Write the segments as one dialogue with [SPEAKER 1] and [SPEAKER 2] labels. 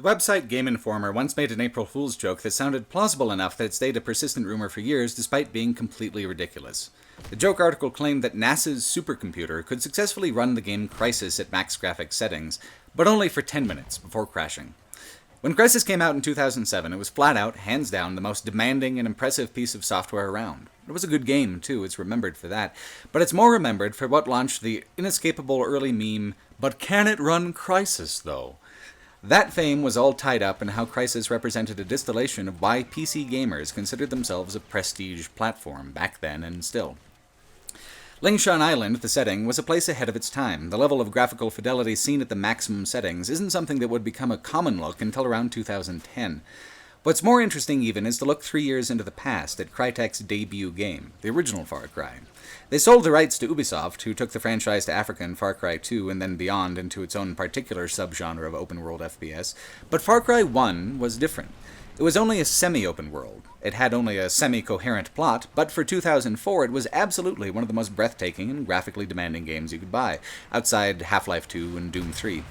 [SPEAKER 1] website Game Informer once made an April Fool's joke that sounded plausible enough that it stayed a persistent rumor for years despite being completely ridiculous. The joke article claimed that NASA's supercomputer could successfully run the game Crysis at max graphics settings, but only for 10 minutes before crashing. When Crysis came out in 2007, it was flat out, hands down, the most demanding and impressive piece of software around. It was a good game, too, it's remembered for that, but it's more remembered for what launched the inescapable early meme, "But can it run Crysis, though?" That fame was all tied up in how Crysis represented a distillation of why PC gamers considered themselves a prestige platform back then and still. Lingshan Island, the setting, was a place ahead of its time. The level of graphical fidelity seen at the maximum settings isn't something that would become a common look until around 2010. What's more interesting even is to look 3 years into the past at Crytek's debut game, the original Far Cry. They sold the rights to Ubisoft, who took the franchise to Africa in Far Cry 2 and then beyond into its own particular subgenre of open-world FPS, but Far Cry 1 was different. It was only a semi-open world. It had only a semi-coherent plot, but for 2004 it was absolutely one of the most breathtaking and graphically demanding games you could buy, outside Half-Life 2 and Doom 3.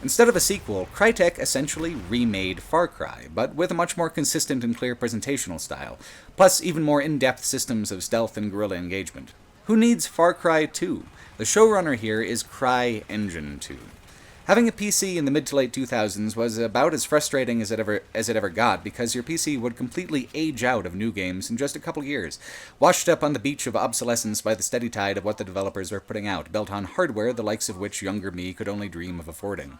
[SPEAKER 1] Instead of a sequel, Crytek essentially remade Far Cry, but with a much more consistent and clear presentational style, plus even more in-depth systems of stealth and guerrilla engagement. Who needs Far Cry 2? The showrunner here is CryEngine 2. Having a PC in the mid to late 2000s was about as frustrating as it ever got, because your PC would completely age out of new games in just a couple years, washed up on the beach of obsolescence by the steady tide of what the developers were putting out, built on hardware the likes of which younger me could only dream of affording.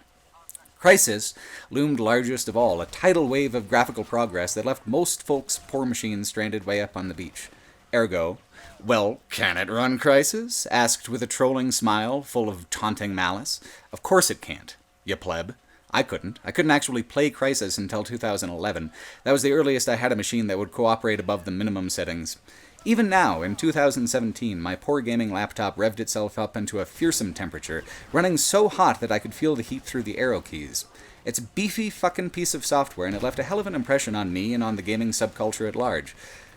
[SPEAKER 1] Crysis loomed largest of all, a tidal wave of graphical progress that left most folks' poor machines stranded way up on the beach. Ergo, "Well, can it run Crysis?" asked with a trolling smile full of taunting malice. Of course it can't, you pleb. I couldn't. I couldn't actually play Crysis until 2011. That was the earliest I had a machine that would cooperate above the minimum settings. Even now, in 2017, my poor gaming laptop revved itself up into a fearsome temperature, running so hot that I could feel the heat through the arrow keys. It's a beefy fucking piece of software, and it left a hell of an impression on me and on the gaming subculture at large.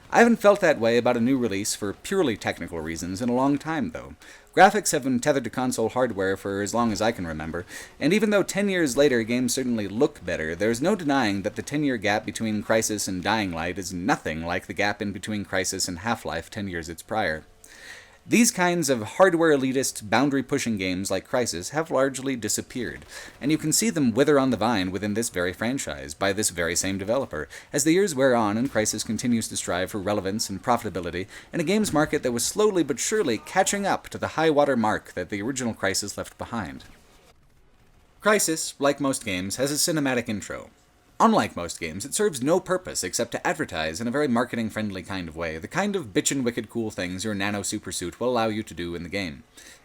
[SPEAKER 1] I haven't felt that way about a new release for purely technical reasons in a long time, though. Graphics have been tethered to console hardware for as long as I can remember, and even though 10 years later games certainly look better, there's no denying that the 10-year gap between Crysis and Dying Light is nothing like the gap in between Crysis and Half-Life 10 years prior. These kinds of hardware elitist, boundary-pushing games like Crysis have largely disappeared, and you can see them wither on the vine within this very franchise, by this very same developer, as the years wear on and Crysis continues to strive for relevance and profitability in a games market that was slowly but surely catching up to the high-water mark that the original Crysis left behind. Crysis, like most games, has a cinematic intro. Unlike most games, it serves no purpose except to advertise in a very marketing-friendly kind of way, the kind of bitchin' wicked cool things your nano supersuit will allow you to do in the game.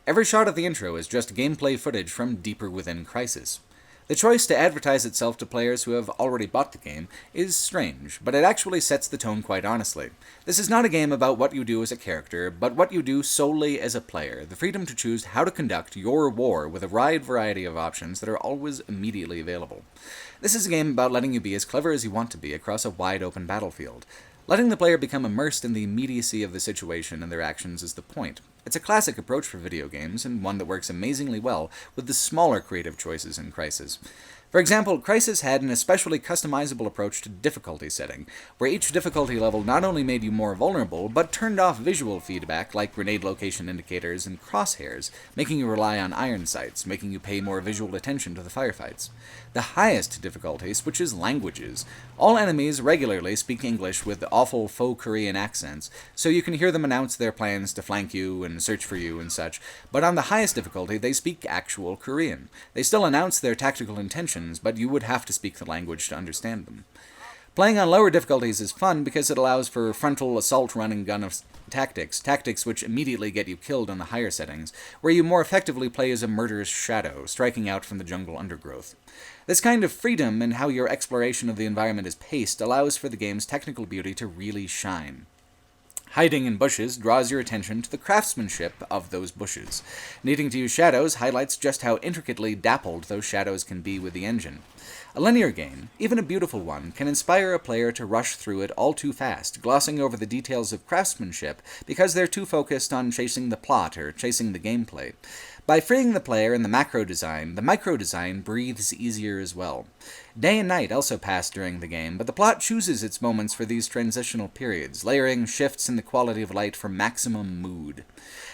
[SPEAKER 1] Every shot of the intro is just gameplay footage from deeper within Crysis. The choice to advertise itself to players who have already bought the game is strange, but it actually sets the tone quite honestly. This is not a game about what you do as a character, but what you do solely as a player, the freedom to choose how to conduct your war with a wide variety of options that are always immediately available. This is a game about letting you be as clever as you want to be across a wide-open battlefield. Letting the player become immersed in the immediacy of the situation and their actions is the point. It's a classic approach for video games, and one that works amazingly well with the smaller creative choices in Crysis. For example, Crysis had an especially customizable approach to difficulty setting, where each difficulty level not only made you more vulnerable, but turned off visual feedback like grenade location indicators and crosshairs, making you rely on iron sights, making you pay more visual attention to the firefights. The highest difficulty switches languages. All enemies regularly speak English with awful faux Korean accents, so you can hear them announce their plans to flank you and search for you and such, but on the highest difficulty they speak actual Korean. They still announce their tactical intentions, but you would have to speak the language to understand them. Playing on lower difficulties is fun because it allows for frontal assault run and gun of tactics which immediately get you killed on the higher settings, where you more effectively play as a murderous shadow, striking out from the jungle undergrowth. This kind of freedom in how your exploration of the environment is paced allows for the game's technical beauty to really shine. Hiding in bushes draws your attention to the craftsmanship of those bushes. Needing to use shadows highlights just how intricately dappled those shadows can be with the engine. A linear game, even a beautiful one, can inspire a player to rush through it all too fast, glossing over the details of craftsmanship because they're too focused on chasing the plot or chasing the gameplay. By freeing the player in the macro design, the micro design breathes easier as well. Day and night also pass during the game, but the plot chooses its moments for these transitional periods, layering shifts in the quality of light for maximum mood.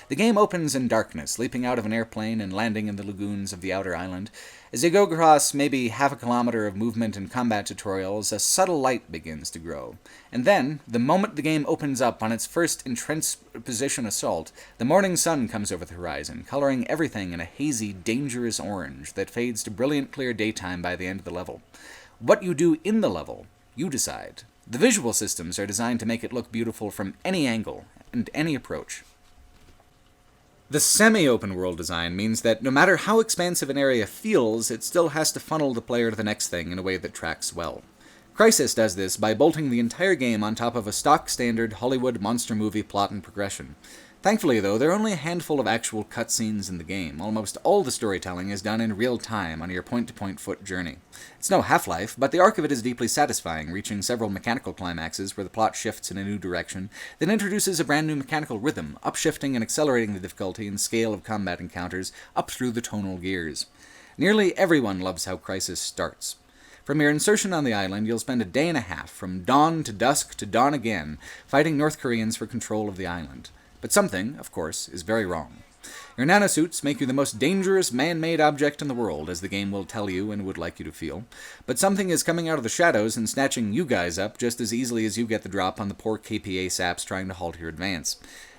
[SPEAKER 1] The game opens in darkness, leaping out of an airplane and landing in the lagoons of the outer island. As you go across maybe half a kilometer of movement and combat tutorials, a subtle light begins to grow. And then, the moment the game opens up on its first entrenched position assault, the morning sun comes over the horizon, coloring everything in a hazy, dangerous orange that fades to brilliant clear daytime by the end of the level. What you do in the level, you decide. The visual systems are designed to make it look beautiful from any angle and any approach. The semi-open world design means that no matter how expansive an area feels, it still has to funnel the player to the next thing in a way that tracks well. Crysis does this by bolting the entire game on top of a stock standard Hollywood monster movie plot and progression. Thankfully, though, there are only a handful of actual cutscenes in the game. Almost all the storytelling is done in real time on your point-to-point foot journey. It's no Half-Life, but the arc of it is deeply satisfying, reaching several mechanical climaxes where the plot shifts in a new direction, then introduces a brand new mechanical rhythm, upshifting and accelerating the difficulty and scale of combat encounters up through the tonal gears. Nearly everyone loves how Crysis starts. From your insertion on the island, you'll spend a day and a half, from dawn to dusk to dawn again, fighting North Koreans for control of the island. But something, of course, is very wrong. Your nanosuits make you the most dangerous man-made object in the world, as the game will tell you and would like you to feel. But something is coming out of the shadows and snatching you guys up just as easily as you get the drop on the poor KPA saps trying to halt your advance.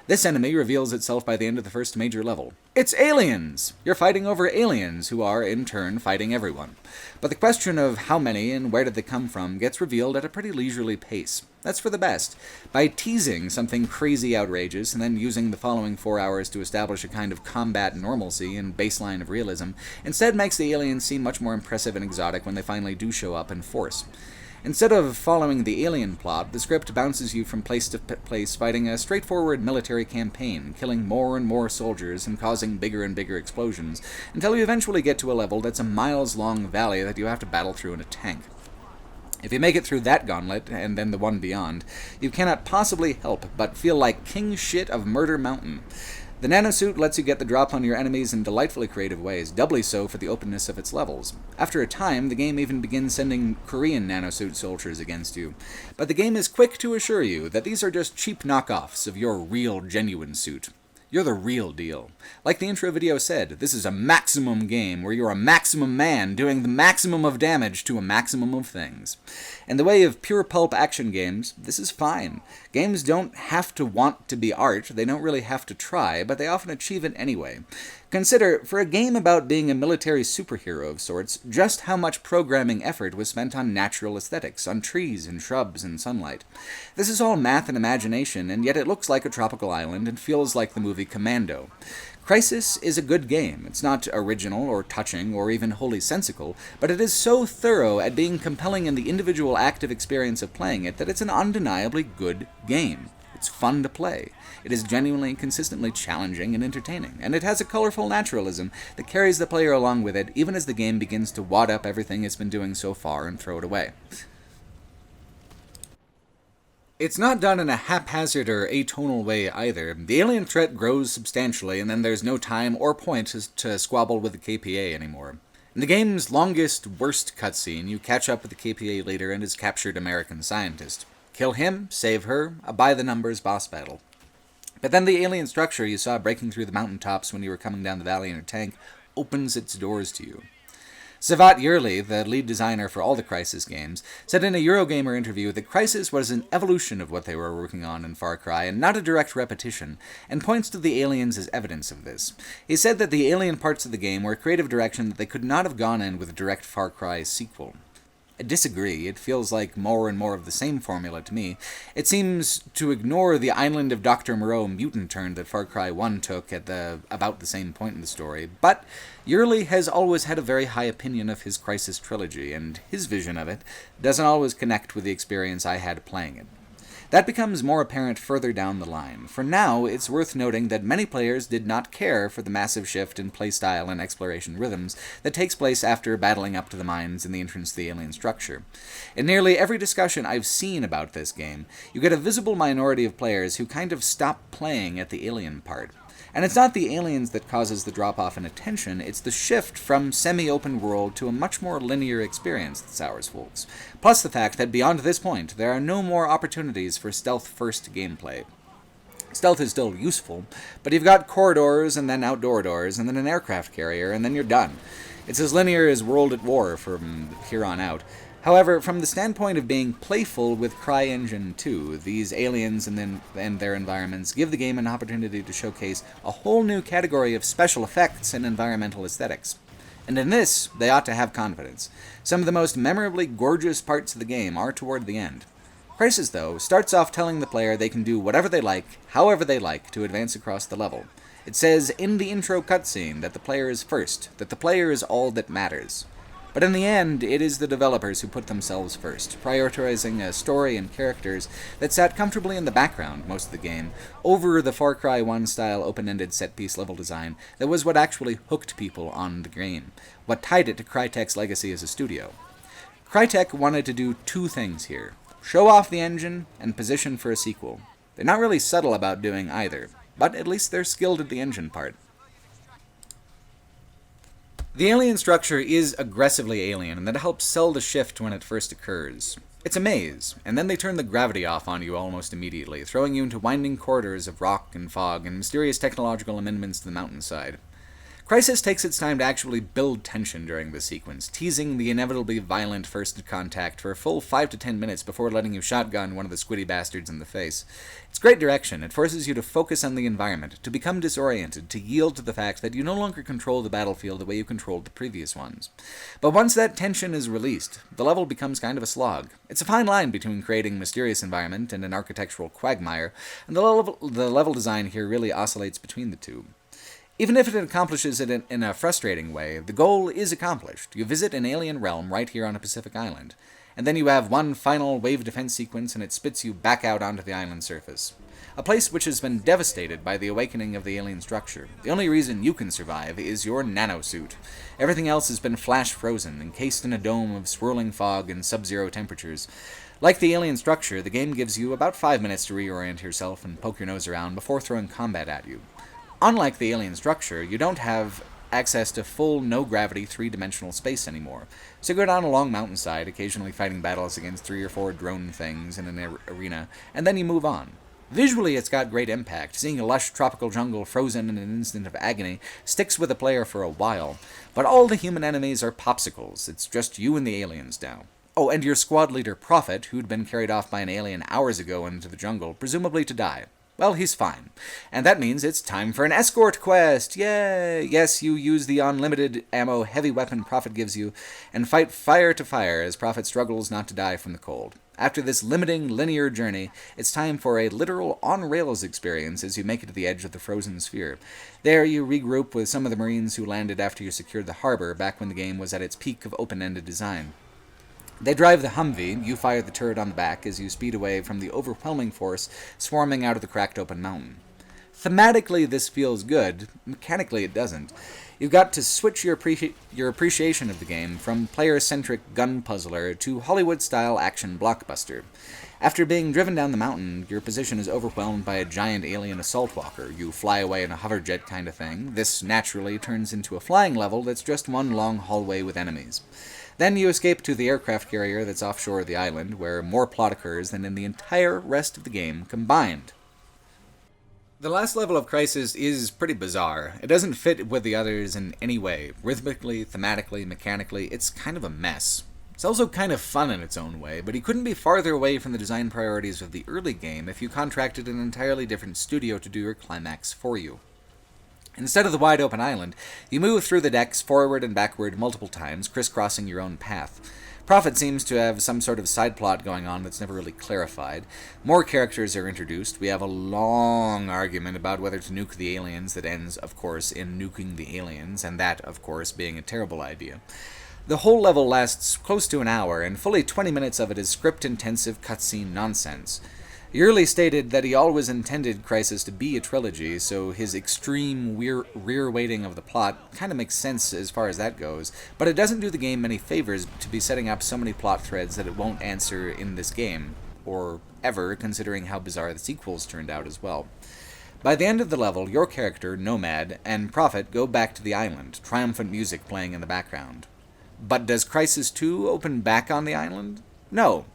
[SPEAKER 1] This enemy reveals itself by the end of the first major level. It's aliens! You're fighting over aliens, who are, in turn, fighting everyone. But the question of how many and where did they come from gets revealed at a pretty leisurely pace. That's for the best. By teasing something crazy outrageous, and then using the following 4 hours to establish a kind of combat normalcy and baseline of realism, instead makes the aliens seem much more impressive and exotic when they finally do show up in force. Instead of following the alien plot, the script bounces you from place to place fighting a straightforward military campaign, killing more and more soldiers and causing bigger and bigger explosions, until you eventually get to a level that's a miles-long valley that you have to battle through in a tank. If you make it through that gauntlet, and then the one beyond, you cannot possibly help but feel like king shit of Murder Mountain. The nanosuit lets you get the drop on your enemies in delightfully creative ways, doubly so for the openness of its levels. After a time, the game even begins sending Korean nanosuit soldiers against you. But the game is quick to assure you that these are just cheap knockoffs of your real, genuine suit. You're the real deal. Like the intro video said, this is a maximum game where you're a maximum man doing the maximum of damage to a maximum of things. In the way of pure pulp action games, this is fine. Games don't have to want to be art, they don't really have to try, but they often achieve it anyway. Consider, for a game about being a military superhero of sorts, just how much programming effort was spent on natural aesthetics, on trees and shrubs and sunlight. This is all math and imagination, and yet it looks like a tropical island and feels like the movie Commando. Crysis is a good game. It's not original or touching or even wholly sensical, but it is so thorough at being compelling in the individual active experience of playing it that it's an undeniably good game. It's fun to play. It is genuinely and consistently challenging and entertaining, and it has a colorful naturalism that carries the player along with it even as the game begins to wad up everything it's been doing so far and throw it away. It's not done in a haphazard or atonal way either. The alien threat grows substantially, and then there's no time or point to squabble with the KPA anymore. In the game's longest, worst cutscene, you catch up with the KPA leader and his captured American scientist. Kill him, save her, a by-the-numbers boss battle. But then the alien structure you saw breaking through the mountaintops when you were coming down the valley in a tank opens its doors to you. Savat Yerli, the lead designer for all the Crysis games, said in a Eurogamer interview that Crysis was an evolution of what they were working on in Far Cry and not a direct repetition, and points to the aliens as evidence of this. He said that the alien parts of the game were a creative direction that they could not have gone in with a direct Far Cry sequel. I disagree. It feels like more and more of the same formula to me. It seems to ignore the Island of Dr. Moreau mutant turn that Far Cry 1 took at about the same point in the story, but Yerli has always had a very high opinion of his Crysis trilogy, and his vision of it doesn't always connect with the experience I had playing it. That becomes more apparent further down the line. For now, it's worth noting that many players did not care for the massive shift in playstyle and exploration rhythms that takes place after battling up to the mines in the entrance to the alien structure. In nearly every discussion I've seen about this game, you get a visible minority of players who kind of stop playing at the alien part. And it's not the aliens that causes the drop-off in attention, it's the shift from semi-open world to a much more linear experience that sours folks. Plus the fact that beyond this point, there are no more opportunities for stealth-first gameplay. Stealth is still useful, but you've got corridors, and then outdoor doors, and then an aircraft carrier, and then you're done. It's as linear as World at War from here on out. However, from the standpoint of being playful with CryEngine 2, these aliens and their environments give the game an opportunity to showcase a whole new category of special effects and environmental aesthetics. And in this, they ought to have confidence. Some of the most memorably gorgeous parts of the game are toward the end. Crysis, though, starts off telling the player they can do whatever they like, however they like, to advance across the level. It says in the intro cutscene that the player is first, that the player is all that matters. But in the end, it is the developers who put themselves first, prioritizing a story and characters that sat comfortably in the background most of the game, over the Far Cry 1-style open-ended set-piece level design that was what actually hooked people on the game, what tied it to Crytek's legacy as a studio. Crytek wanted to do two things here: show off the engine and position for a sequel. They're not really subtle about doing either, but at least they're skilled at the engine part. The alien structure is aggressively alien, and that helps sell the shift when it first occurs. It's a maze, and then they turn the gravity off on you almost immediately, throwing you into winding corridors of rock and fog and mysterious technological amendments to the mountainside. Crysis takes its time to actually build tension during this sequence, teasing the inevitably violent first contact for a full 5 to 10 minutes before letting you shotgun one of the squiddy bastards in the face. It's great direction. It forces you to focus on the environment, to become disoriented, to yield to the fact that you no longer control the battlefield the way you controlled the previous ones. But once that tension is released, the level becomes kind of a slog. It's a fine line between creating a mysterious environment and an architectural quagmire, and the level design here really oscillates between the two. Even if it accomplishes it in a frustrating way, the goal is accomplished. You visit an alien realm right here on a Pacific island, and then you have one final wave defense sequence and it spits you back out onto the island surface. A place which has been devastated by the awakening of the alien structure. The only reason you can survive is your nanosuit. Everything else has been flash frozen, encased in a dome of swirling fog and sub-zero temperatures. Like the alien structure, the game gives you about 5 minutes to reorient yourself and poke your nose around before throwing combat at you. Unlike the alien structure, you don't have access to full, no-gravity, three-dimensional space anymore, so you go down a long mountainside, occasionally fighting battles against 3 or 4 drone things in an arena, and then you move on. Visually, it's got great impact. Seeing a lush tropical jungle frozen in an instant of agony sticks with a player for a while, but all the human enemies are popsicles. It's just you and the aliens now. Oh, and your squad leader, Prophet, who'd been carried off by an alien hours ago into the jungle, presumably to die. Well, he's fine. And that means it's time for an escort quest! Yay! Yes, you use the unlimited ammo heavy weapon Prophet gives you, and fight fire to fire as Prophet struggles not to die from the cold. After this limiting, linear journey, it's time for a literal on-rails experience as you make it to the edge of the frozen sphere. There, you regroup with some of the Marines who landed after you secured the harbor back when the game was at its peak of open-ended design. They drive the Humvee, you fire the turret on the back as you speed away from the overwhelming force swarming out of the cracked open mountain. Thematically, this feels good. Mechanically, it doesn't. You've got to switch your appreciation of the game from player-centric gun puzzler to Hollywood-style action blockbuster. After being driven down the mountain, your position is overwhelmed by a giant alien assault walker. You fly away in a hoverjet kind of thing. This naturally turns into a flying level that's just one long hallway with enemies. Then you escape to the aircraft carrier that's offshore of the island, where more plot occurs than in the entire rest of the game combined. The last level of Crysis is pretty bizarre. It doesn't fit with the others in any way. Rhythmically, thematically, mechanically, it's kind of a mess. It's also kind of fun in its own way, but you couldn't be farther away from the design priorities of the early game if you contracted an entirely different studio to do your climax for you. Instead of the wide open island, you move through the decks forward and backward multiple times, crisscrossing your own path. Prophet seems to have some sort of side plot going on that's never really clarified. More characters are introduced. We have a long argument about whether to nuke the aliens that ends, of course, in nuking the aliens, and that, of course, being a terrible idea. The whole level lasts close to an hour, and fully 20 minutes of it is script-intensive cutscene nonsense. Yearly stated that he always intended Crysis to be a trilogy, so his extreme rear weighting of the plot kind of makes sense as far as that goes, but it doesn't do the game many favors to be setting up so many plot threads that it won't answer in this game, or ever, considering how bizarre the sequels turned out as well. By the end of the level, your character, Nomad, and Prophet go back to the island, triumphant music playing in the background. But does Crysis 2 open back on the island? No.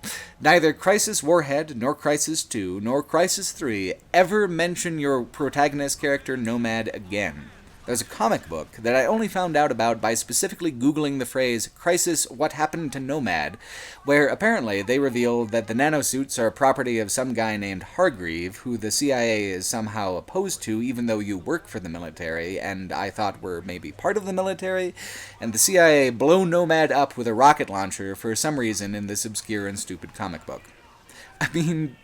[SPEAKER 1] Neither Crysis Warhead, nor Crysis 2, nor Crysis 3 ever mention your protagonist character Nomad again. There's a comic book that I only found out about by specifically Googling the phrase, Crysis, what happened to Nomad, where apparently they revealed that the nanosuits are property of some guy named Hargreave, who the CIA is somehow opposed to even though you work for the military, and I thought were maybe part of the military, and the CIA blow Nomad up with a rocket launcher for some reason in this obscure and stupid comic book. I mean,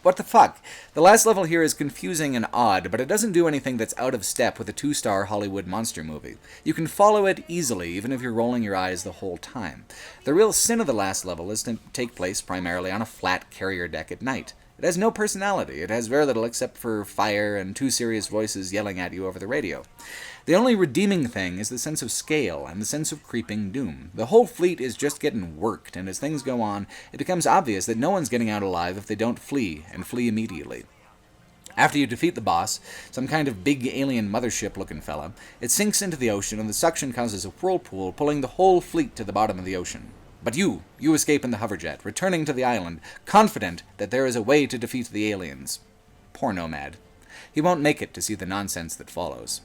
[SPEAKER 1] what the fuck? The last level here is confusing and odd, but it doesn't do anything that's out of step with a 2-star Hollywood monster movie. You can follow it easily, even if you're rolling your eyes the whole time. The real sin of the last level is to take place primarily on a flat carrier deck at night. It has no personality. It has very little except for fire and 2 serious voices yelling at you over the radio. The only redeeming thing is the sense of scale and the sense of creeping doom. The whole fleet is just getting worked, and as things go on, it becomes obvious that no one's getting out alive if they don't flee, and flee immediately. After you defeat the boss, some kind of big alien mothership-looking fella, it sinks into the ocean and the suction causes a whirlpool, pulling the whole fleet to the bottom of the ocean. But you escape in the hoverjet, returning to the island, confident that there is a way to defeat the aliens. Poor Nomad. He won't make it to see the nonsense that follows.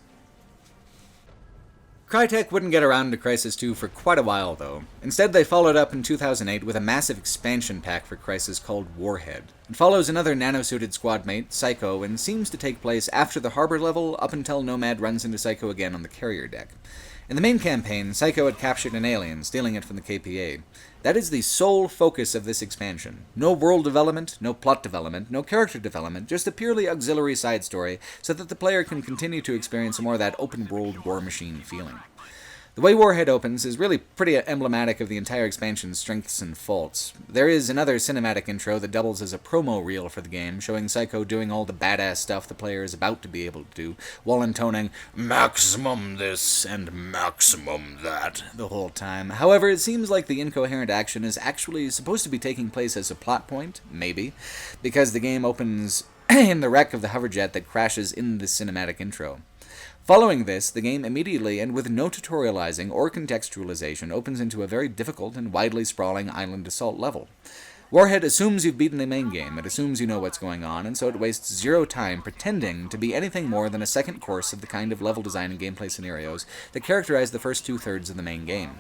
[SPEAKER 1] Crytek wouldn't get around to Crysis 2 for quite a while, though. Instead, they followed up in 2008 with a massive expansion pack for Crysis called Warhead. It follows another nanosuited squadmate, Psycho, and seems to take place after the harbor level up until Nomad runs into Psycho again on the carrier deck. In the main campaign, Psycho had captured an alien, stealing it from the KPA. That is the sole focus of this expansion. No world development, no plot development, no character development, just a purely auxiliary side story so that the player can continue to experience more of that open-world war machine feeling. The way Warhead opens is really pretty emblematic of the entire expansion's strengths and faults. There is another cinematic intro that doubles as a promo reel for the game, showing Psycho doing all the badass stuff the player is about to be able to do, while intoning maximum this and maximum that the whole time. However, it seems like the incoherent action is actually supposed to be taking place as a plot point, maybe, because the game opens in the wreck of the hoverjet that crashes in the cinematic intro. Following this, the game immediately, and with no tutorializing or contextualization, opens into a very difficult and widely sprawling island assault level. Warhead assumes you've beaten the main game, it assumes you know what's going on, and so it wastes zero time pretending to be anything more than a second course of the kind of level design and gameplay scenarios that characterize the first 2/3 of the main game.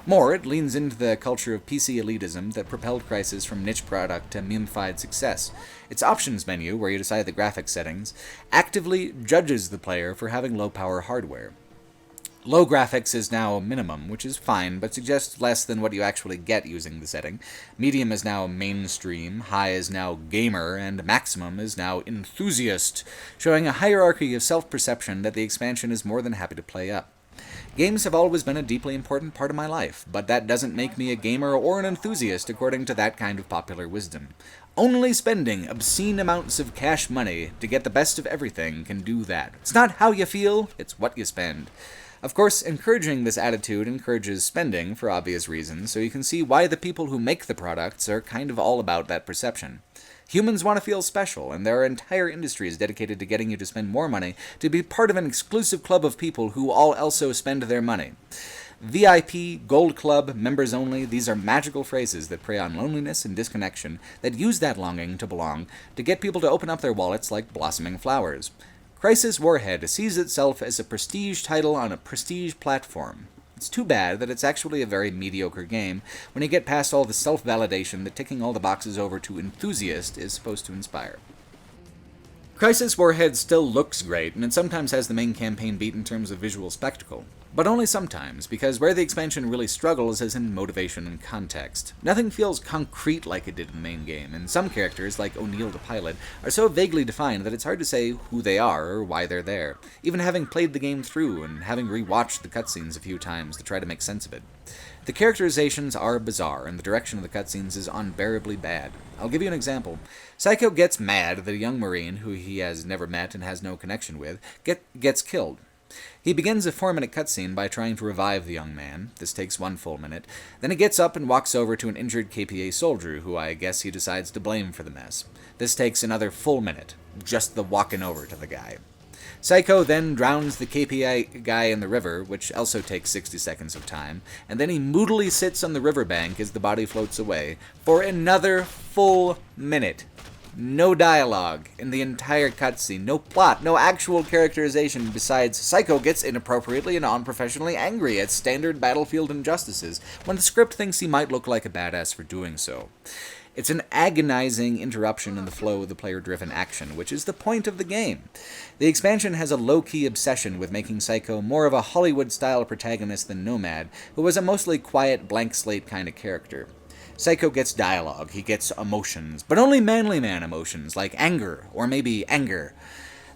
[SPEAKER 1] More, it leans into the culture of PC elitism that propelled Crysis from niche product to meme-fied success. Its options menu, where you decide the graphics settings, actively judges the player for having low-power hardware. Low graphics is now minimum, which is fine, but suggests less than what you actually get using the setting. Medium is now mainstream, high is now gamer, and maximum is now enthusiast, showing a hierarchy of self-perception that the expansion is more than happy to play up. Games have always been a deeply important part of my life, but that doesn't make me a gamer or an enthusiast according to that kind of popular wisdom. Only spending obscene amounts of cash money to get the best of everything can do that. It's not how you feel, it's what you spend. Of course, encouraging this attitude encourages spending for obvious reasons, so you can see why the people who make the products are kind of all about that perception. Humans want to feel special, and there are entire industries dedicated to getting you to spend more money to be part of an exclusive club of people who all also spend their money. VIP, Gold Club, Members Only, these are magical phrases that prey on loneliness and disconnection, that use that longing to belong to get people to open up their wallets like blossoming flowers. Crysis Warhead sees itself as a prestige title on a prestige platform. It's too bad that it's actually a very mediocre game when you get past all the self-validation that ticking all the boxes over to enthusiast is supposed to inspire. Crysis Warhead still looks great, and it sometimes has the main campaign beat in terms of visual spectacle. But only sometimes, because where the expansion really struggles is in motivation and context. Nothing feels concrete like it did in the main game, and some characters, like O'Neill the pilot, are so vaguely defined that it's hard to say who they are or why they're there, even having played the game through and having rewatched the cutscenes a few times to try to make sense of it. The characterizations are bizarre, and the direction of the cutscenes is unbearably bad. I'll give you an example. Psycho gets mad that a young Marine, who he has never met and has no connection with, gets killed. He begins a 4-minute cutscene by trying to revive the young man. This takes 1 full minute. Then he gets up and walks over to an injured KPA soldier, who I guess he decides to blame for the mess. This takes another full minute, just the walking over to the guy. Psycho then drowns the KPA guy in the river, which also takes 60 seconds of time, and then he moodily sits on the riverbank as the body floats away for another full minute. No dialogue in the entire cutscene, no plot, no actual characterization besides Psycho gets inappropriately and unprofessionally angry at standard battlefield injustices when the script thinks he might look like a badass for doing so. It's an agonizing interruption in the flow of the player-driven action, which is the point of the game. The expansion has a low-key obsession with making Psycho more of a Hollywood-style protagonist than Nomad, who was a mostly quiet, blank-slate kind of character. Psycho gets dialogue, he gets emotions, but only manly man emotions, like anger, or maybe anger.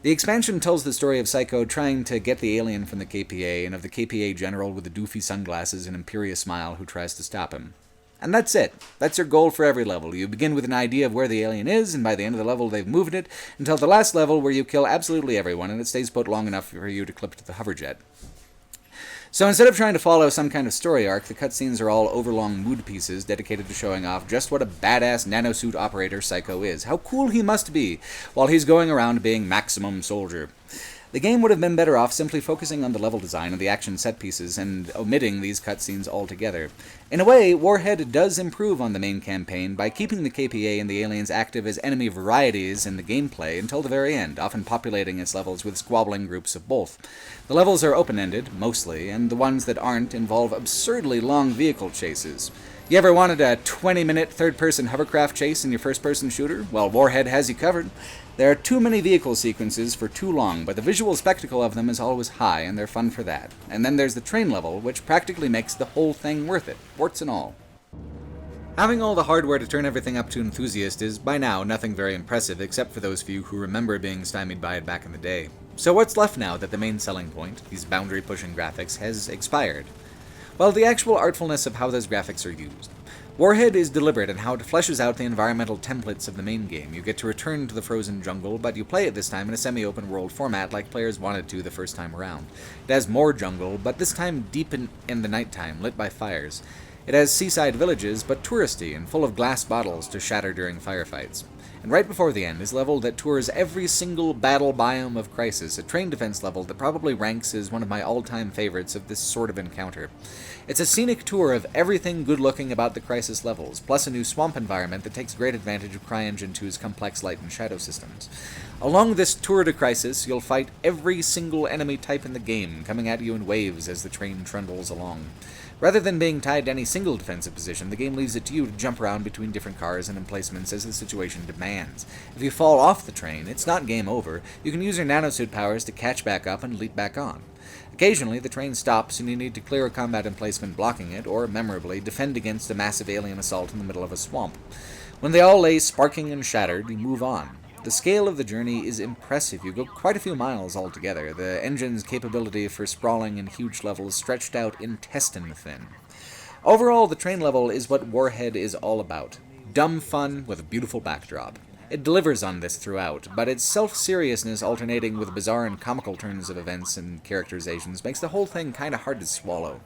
[SPEAKER 1] The expansion tells the story of Psycho trying to get the alien from the KPA, and of the KPA general with the doofy sunglasses and imperious smile who tries to stop him. And that's it. That's your goal for every level. You begin with an idea of where the alien is, and by the end of the level they've moved it, until the last level where you kill absolutely everyone, and it stays put long enough for you to clip to the hoverjet. So instead of trying to follow some kind of story arc, the cutscenes are all overlong mood pieces dedicated to showing off just what a badass nanosuit operator Psycho is, how cool he must be, while he's going around being maximum soldier. The game would have been better off simply focusing on the level design and the action set pieces and omitting these cutscenes altogether. In a way, Warhead does improve on the main campaign by keeping the KPA and the aliens active as enemy varieties in the gameplay until the very end, often populating its levels with squabbling groups of both. The levels are open-ended, mostly, and the ones that aren't involve absurdly long vehicle chases. You ever wanted a 20-minute third-person hovercraft chase in your first-person shooter? Well, Warhead has you covered. There are too many vehicle sequences for too long, but the visual spectacle of them is always high, and they're fun for that. And then there's the train level, which practically makes the whole thing worth it, warts and all. Having all the hardware to turn everything up to enthusiast is, by now, nothing very impressive, except for those few who remember being stymied by it back in the day. So what's left now that the main selling point, these boundary-pushing graphics, has expired? Well, the actual artfulness of how those graphics are used. Warhead is deliberate in how it fleshes out the environmental templates of the main game. You get to return to the frozen jungle, but you play it this time in a semi-open world format like players wanted to the first time around. It has more jungle, but this time deep in the nighttime, lit by fires. It has seaside villages, but touristy and full of glass bottles to shatter during firefights. And right before the end is level that tours every single battle biome of Crysis, a train defense level that probably ranks as one of my all-time favorites of this sort of encounter. It's a scenic tour of everything good-looking about the Crysis levels, plus a new swamp environment that takes great advantage of CryEngine 2's complex light and shadow systems. Along this tour to Crysis, you'll fight every single enemy type in the game, coming at you in waves as the train trundles along. Rather than being tied to any single defensive position, the game leaves it to you to jump around between different cars and emplacements as the situation demands. If you fall off the train, it's not game over. You can use your nanosuit powers to catch back up and leap back on. Occasionally, the train stops and you need to clear a combat emplacement blocking it, or, memorably, defend against a massive alien assault in the middle of a swamp. When they all lay sparking and shattered, you move on. The scale of the journey is impressive. You go quite a few miles altogether. The engine's capability for sprawling in huge levels stretched out intestine thin. Overall, the train level is what Warhead is all about. Dumb fun with a beautiful backdrop. It delivers on this throughout, but its self-seriousness alternating with bizarre and comical turns of events and characterizations makes the whole thing kinda hard to swallow.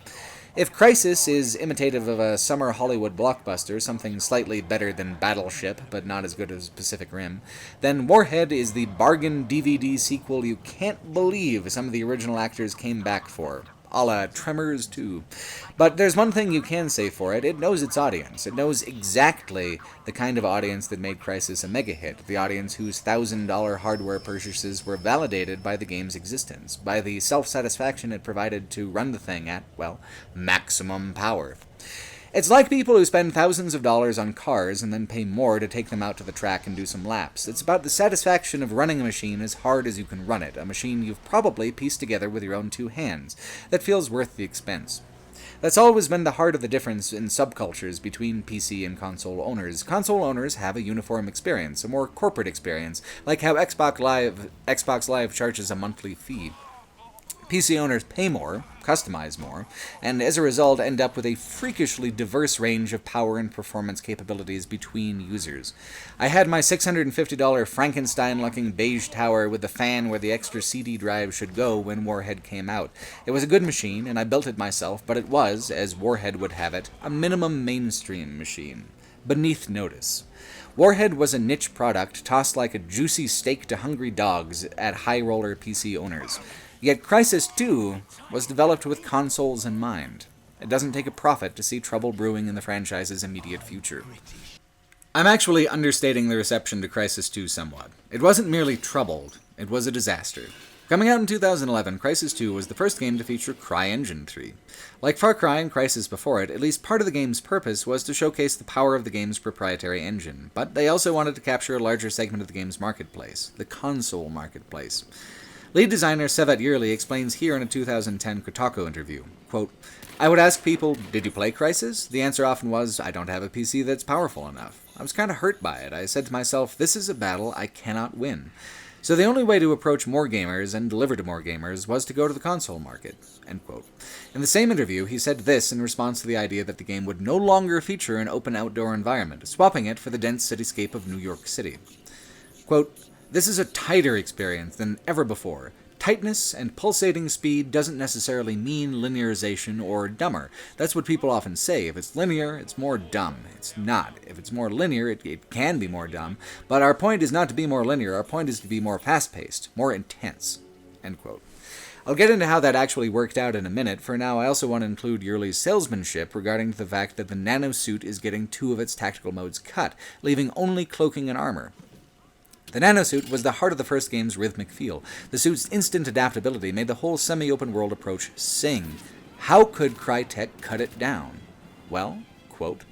[SPEAKER 1] If Crysis is imitative of a summer Hollywood blockbuster, something slightly better than Battleship, but not as good as Pacific Rim, then Warhead is the bargain DVD sequel you can't believe some of the original actors came back for. A la Tremors 2. But there's one thing you can say for it: it knows its audience. It knows exactly the kind of audience that made Crysis a mega hit, the audience whose $1,000 hardware purchases were validated by the game's existence, by the self-satisfaction it provided to run the thing at, well, maximum power. It's like people who spend thousands of dollars on cars and then pay more to take them out to the track and do some laps. It's about the satisfaction of running a machine as hard as you can run it, a machine you've probably pieced together with your own two hands, that feels worth the expense. That's always been the heart of the difference in subcultures between PC and console owners. Console owners have a uniform experience, a more corporate experience, like how Xbox Live charges a monthly fee. PC owners pay more, customize more, and as a result end up with a freakishly diverse range of power and performance capabilities between users. I had my $650 Frankenstein-looking beige tower with the fan where the extra CD drive should go when Warhead came out. It was a good machine, and I built it myself, but it was, as Warhead would have it, a minimum mainstream machine. Beneath notice. Warhead was a niche product tossed like a juicy steak to hungry dogs at high-roller PC owners. Yet Crysis 2 was developed with consoles in mind. It doesn't take a prophet to see trouble brewing in the franchise's immediate future. I'm actually understating the reception to Crysis 2 somewhat. It wasn't merely troubled, it was a disaster. Coming out in 2011, Crysis 2 was the first game to feature CryEngine 3. Like Far Cry and Crysis before it, at least part of the game's purpose was to showcase the power of the game's proprietary engine, but they also wanted to capture a larger segment of the game's marketplace, the console marketplace. Lead designer Sevat Yerli explains here in a 2010 Kotaku interview, quote, "I would ask people, did you play Crysis? The answer often was, I don't have a PC that's powerful enough. I was kind of hurt by it. I said to myself, this is a battle I cannot win. So the only way to approach more gamers and deliver to more gamers was to go to the console market." End quote. In the same interview, he said this in response to the idea that the game would no longer feature an open outdoor environment, swapping it for the dense cityscape of New York City. Quote, "This is a tighter experience than ever before. Tightness and pulsating speed doesn't necessarily mean linearization or dumber. That's what people often say. If it's linear, it's more dumb. It's not. If it's more linear, it can be more dumb. But our point is not to be more linear. Our point is to be more fast-paced, more intense." End quote. I'll get into how that actually worked out in a minute. For now, I also want to include Yerli's salesmanship regarding the fact that the nanosuit is getting 2 of its tactical modes cut, leaving only cloaking and armor. The nanosuit was the heart of the first game's rhythmic feel. The suit's instant adaptability made the whole semi-open world approach sing. How could Crytek cut it down? Well, quote,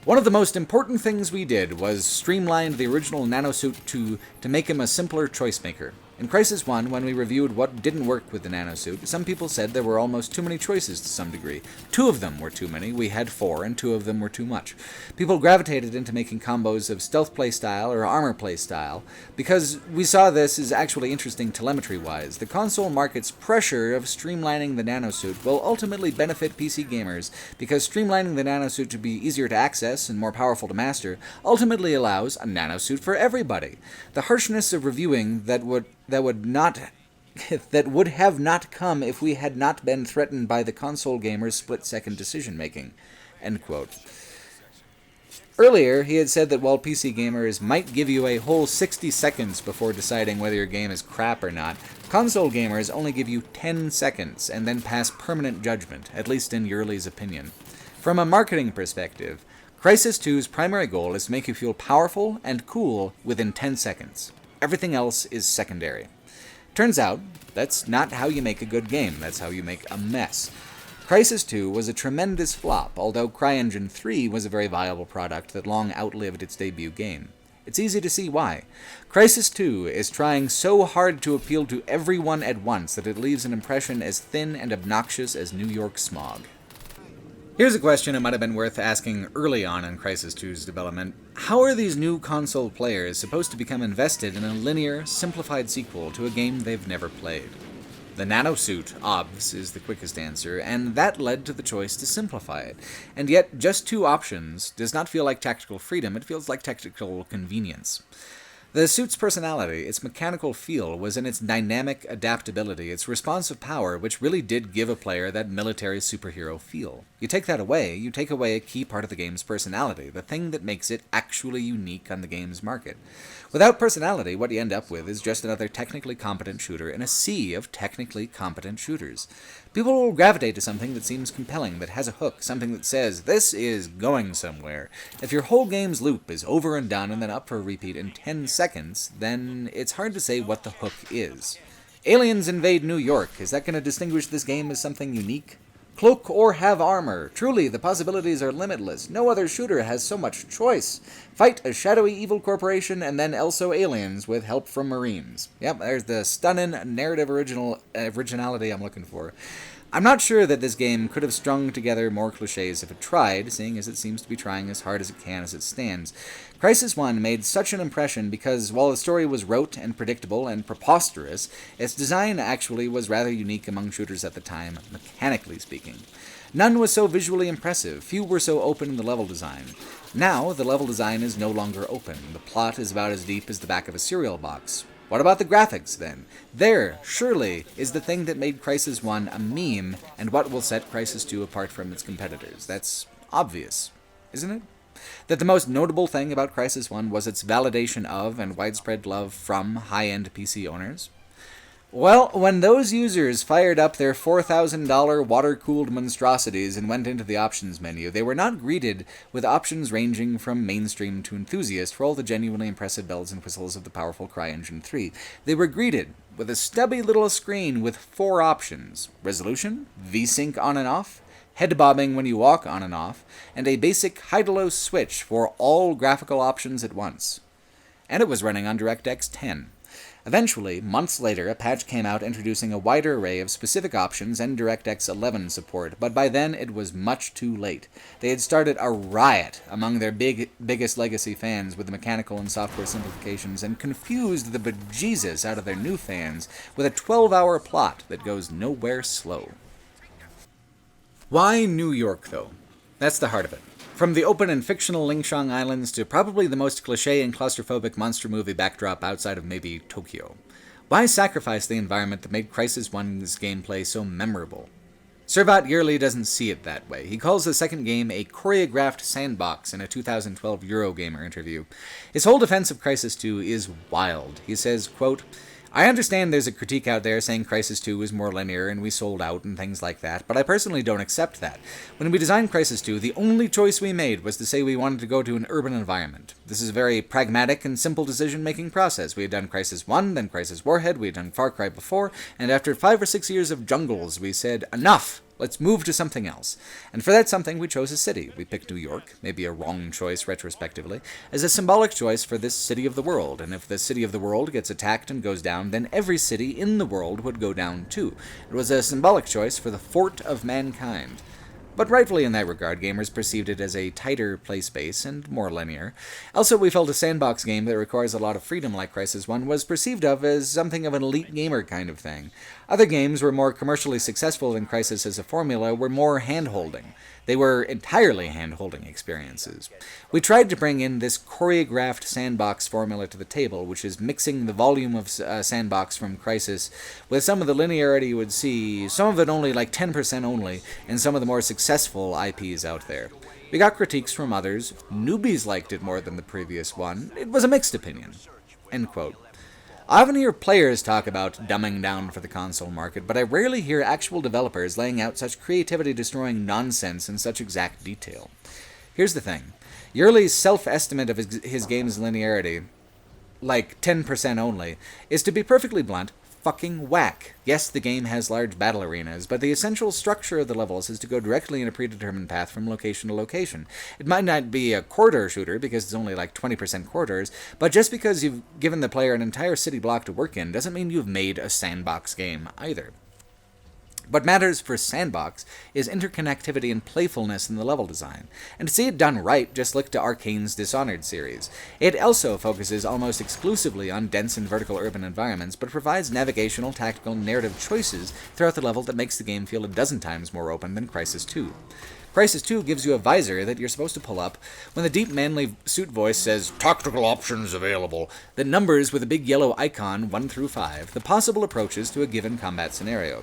[SPEAKER 1] "One of the most important things we did was streamline the original nanosuit to make him a simpler choice maker. In Crysis 1, when we reviewed what didn't work with the nanosuit, some people said there were almost too many choices to some degree. 2 of them were too many, we had 4, and 2 of them were too much. People gravitated into making combos of stealth playstyle or armor playstyle, because we saw this as actually interesting telemetry-wise. The console market's pressure of streamlining the nanosuit will ultimately benefit PC gamers, because streamlining the nanosuit to be easier to access and more powerful to master ultimately allows a nanosuit for everybody. The harshness of reviewing that would have not come if we had not been threatened by the console gamers' split-second decision-making." End quote. Earlier, he had said that while PC gamers might give you a whole 60 seconds before deciding whether your game is crap or not, console gamers only give you 10 seconds and then pass permanent judgment, at least in Yerli's opinion. From a marketing perspective, Crysis 2's primary goal is to make you feel powerful and cool within 10 seconds. Everything else is secondary. Turns out, that's not how you make a good game, that's how you make a mess. Crysis 2 was a tremendous flop, although CryEngine 3 was a very viable product that long outlived its debut game. It's easy to see why. Crysis 2 is trying so hard to appeal to everyone at once that it leaves an impression as thin and obnoxious as New York smog. Here's a question it might have been worth asking early on in Crysis 2's development. How are these new console players supposed to become invested in a linear, simplified sequel to a game they've never played? The nanosuit, obvs, is the quickest answer, and that led to the choice to simplify it. And yet, just 2 options does not feel like tactical freedom, it feels like tactical convenience. The suit's personality, its mechanical feel, was in its dynamic adaptability, its responsive power, which really did give a player that military superhero feel. You take that away, you take away a key part of the game's personality, the thing that makes it actually unique on the game's market. Without personality, what you end up with is just another technically competent shooter in a sea of technically competent shooters. People will gravitate to something that seems compelling, that has a hook, something that says, this is going somewhere. If your whole game's loop is over and done and then up for a repeat in 10 seconds, then it's hard to say what the hook is. Aliens invade New York. Is that going to distinguish this game as something unique? Cloak or have armor. Truly, the possibilities are limitless. No other shooter has so much choice. Fight a shadowy evil corporation and then also aliens with help from Marines. Yep, there's the stunning narrative originality I'm looking for. I'm not sure that this game could have strung together more cliches if it tried, seeing as it seems to be trying as hard as it can as it stands. Crysis 1 made such an impression because, while the story was rote and predictable and preposterous, its design actually was rather unique among shooters at the time, mechanically speaking. None was so visually impressive, few were so open in the level design. Now, the level design is no longer open. The plot is about as deep as the back of a cereal box. What about the graphics, then? There, surely, is the thing that made Crysis 1 a meme, and what will set Crysis 2 apart from its competitors. That's obvious, isn't it? That the most notable thing about Crysis 1 was its validation of and widespread love from high-end PC owners? Well, when those users fired up their $4,000 water-cooled monstrosities and went into the options menu, they were not greeted with options ranging from mainstream to enthusiast for all the genuinely impressive bells and whistles of the powerful CryEngine 3. They were greeted with a stubby little screen with 4 options: resolution, VSync on and off, head bobbing when you walk on and off, and a basic high-to-low switch for all graphical options at once. And it was running on DirectX 10. Eventually, months later, a patch came out introducing a wider array of specific options and DirectX 11 support, but by then it was much too late. They had started a riot among their biggest legacy fans with the mechanical and software simplifications and confused the bejesus out of their new fans with a 12-hour plot that goes nowhere slow. Why New York, though? That's the heart of it. From the open and fictional Lingshang Islands to probably the most cliché and claustrophobic monster movie backdrop outside of maybe Tokyo. Why sacrifice the environment that made Crysis 1's gameplay so memorable? Servat Yerli doesn't see it that way. He calls the second game a choreographed sandbox in a 2012 Eurogamer interview. His whole defense of Crysis 2 is wild. He says, quote, "I understand there's a critique out there saying Crysis 2 is more linear and we sold out and things like that, but I personally don't accept that. When we designed Crysis 2, the only choice we made was to say we wanted to go to an urban environment. This is a very pragmatic and simple decision-making process. We had done Crysis 1, then Crysis Warhead, we had done Far Cry before, and after 5 or 6 years of jungles, we said, enough! Let's move to something else. And for that something, we chose a city. We picked New York, maybe a wrong choice retrospectively, as a symbolic choice for this city of the world. And if the city of the world gets attacked and goes down, then every city in the world would go down too. It was a symbolic choice for the fort of mankind. But rightfully in that regard, gamers perceived it as a tighter play space and more linear. Also, we felt a sandbox game that requires a lot of freedom like Crysis 1 was perceived of as something of an elite gamer kind of thing. Other games were more commercially successful than Crysis as a formula were more hand-holding. They were entirely hand-holding experiences. We tried to bring in this choreographed sandbox formula to the table, which is mixing the volume of sandbox from Crysis with some of the linearity you would see, some of it only like 10% only, in some of the more successful IPs out there. We got critiques from others. Newbies liked it more than the previous one. It was a mixed opinion." End quote. I often hear players talk about dumbing down for the console market, but I rarely hear actual developers laying out such creativity-destroying nonsense in such exact detail. Here's the thing. Yerli's self-estimate of his game's linearity, like 10% only, is, to be perfectly blunt, fucking whack. Yes, the game has large battle arenas, but the essential structure of the levels is to go directly in a predetermined path from location to location. It might not be a corridor shooter, because it's only like 20% corridors, but just because you've given the player an entire city block to work in doesn't mean you've made a sandbox game either. What matters for Sandbox is interconnectivity and playfulness in the level design. And to see it done right, just look to Arcane's Dishonored series. It also focuses almost exclusively on dense and vertical urban environments, but provides navigational, tactical, and narrative choices throughout the level that makes the game feel a dozen times more open than Crysis 2. Crysis 2 gives you a visor that you're supposed to pull up when the deep manly suit voice says, "Tactical options available," that numbers with a big yellow icon 1 through 5 the possible approaches to a given combat scenario.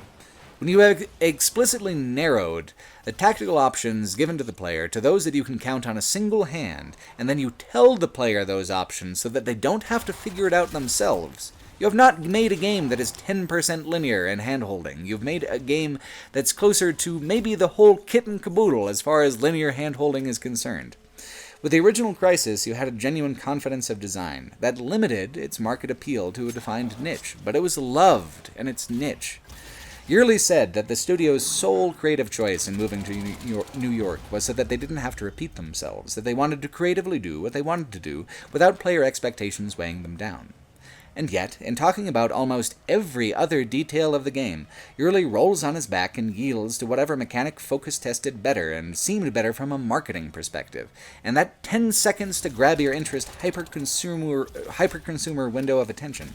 [SPEAKER 1] When you have explicitly narrowed the tactical options given to the player to those that you can count on a single hand, and then you tell the player those options so that they don't have to figure it out themselves, you have not made a game that is 10% linear and hand-holding. You've made a game that's closer to maybe the whole kit and caboodle as far as linear hand-holding is concerned. With the original Crysis, you had a genuine confidence of design that limited its market appeal to a defined niche, but it was loved in its niche. Yearly said that the studio's sole creative choice in moving to New York was so that they didn't have to repeat themselves, that they wanted to creatively do what they wanted to do without player expectations weighing them down. And yet, in talking about almost every other detail of the game, Yearly rolls on his back and yields to whatever mechanic focus tested better and seemed better from a marketing perspective. And that 10 seconds to grab your interest hyper-consumer window of attention.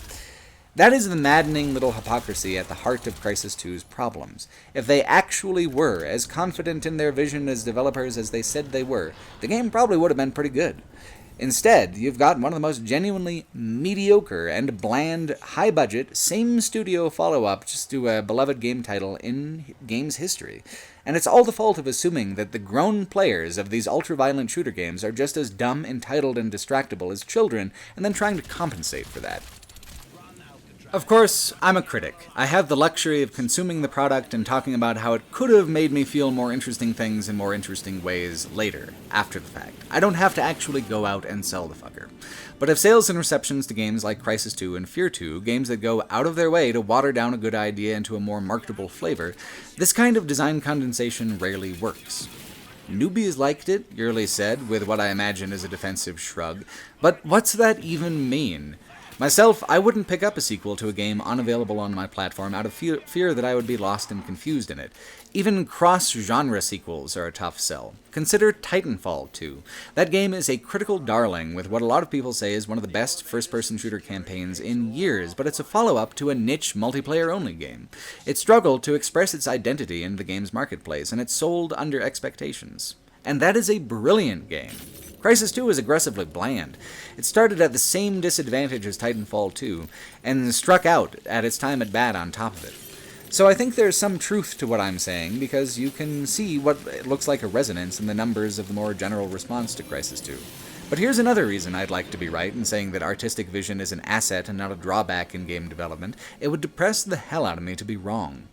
[SPEAKER 1] That is the maddening little hypocrisy at the heart of Crysis 2's problems. If they actually were as confident in their vision as developers as they said they were, the game probably would have been pretty good. Instead, you've got one of the most genuinely mediocre and bland, high-budget, same-studio follow-up just to a beloved game title in games history. And it's all the fault of assuming that the grown players of these ultra-violent shooter games are just as dumb, entitled, and distractible as children, and then trying to compensate for that. Of course, I'm a critic. I have the luxury of consuming the product and talking about how it could have made me feel more interesting things in more interesting ways later, after the fact. I don't have to actually go out and sell the fucker. But if sales and receptions to games like Crysis 2 and Fear 2, games that go out of their way to water down a good idea into a more marketable flavor, this kind of design condensation rarely works. Newbies liked it, Yearly said, with what I imagine is a defensive shrug. But what's that even mean? Myself, I wouldn't pick up a sequel to a game unavailable on my platform out of fear that I would be lost and confused in it. Even cross-genre sequels are a tough sell. Consider Titanfall 2. That game is a critical darling with what a lot of people say is one of the best first-person shooter campaigns in years, but it's a follow-up to a niche multiplayer-only game. It struggled to express its identity in the game's marketplace, and it sold under expectations. And that is a brilliant game. Crysis 2 is aggressively bland. It started at the same disadvantage as Titanfall 2, and struck out at its time at bat on top of it. So I think there's some truth to what I'm saying, because you can see what looks like a resonance in the numbers of the more general response to Crysis 2. But here's another reason I'd like to be right in saying that artistic vision is an asset and not a drawback in game development. It would depress the hell out of me to be wrong.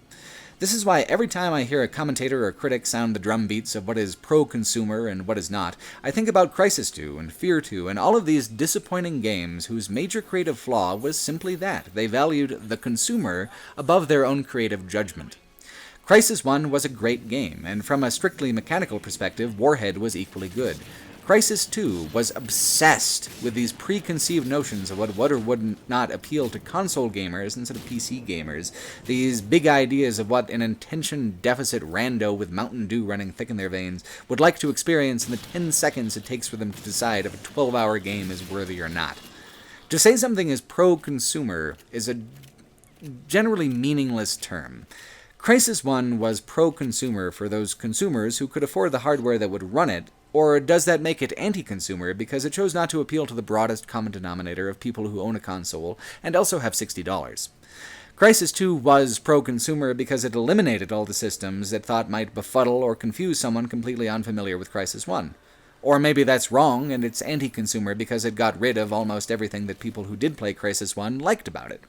[SPEAKER 1] This is why every time I hear a commentator or critic sound the drum beats of what is pro-consumer and what is not, I think about Crysis 2 and Fear 2 and all of these disappointing games whose major creative flaw was simply that. They valued the consumer above their own creative judgment. Crysis 1 was a great game, and from a strictly mechanical perspective, Warhead was equally good. Crysis 2 was obsessed with these preconceived notions of what would or would not appeal to console gamers instead of PC gamers, these big ideas of what an attention-deficit rando with Mountain Dew running thick in their veins would like to experience in the 10 seconds it takes for them to decide if a 12-hour game is worthy or not. To say something is pro-consumer is a generally meaningless term. Crysis 1 was pro-consumer for those consumers who could afford the hardware that would run it, or does that make it anti-consumer because it chose not to appeal to the broadest common denominator of people who own a console and also have $60? Crysis 2 was pro-consumer because it eliminated all the systems that thought might befuddle or confuse someone completely unfamiliar with Crysis 1. Or maybe that's wrong and it's anti-consumer because it got rid of almost everything that people who did play Crysis 1 liked about it.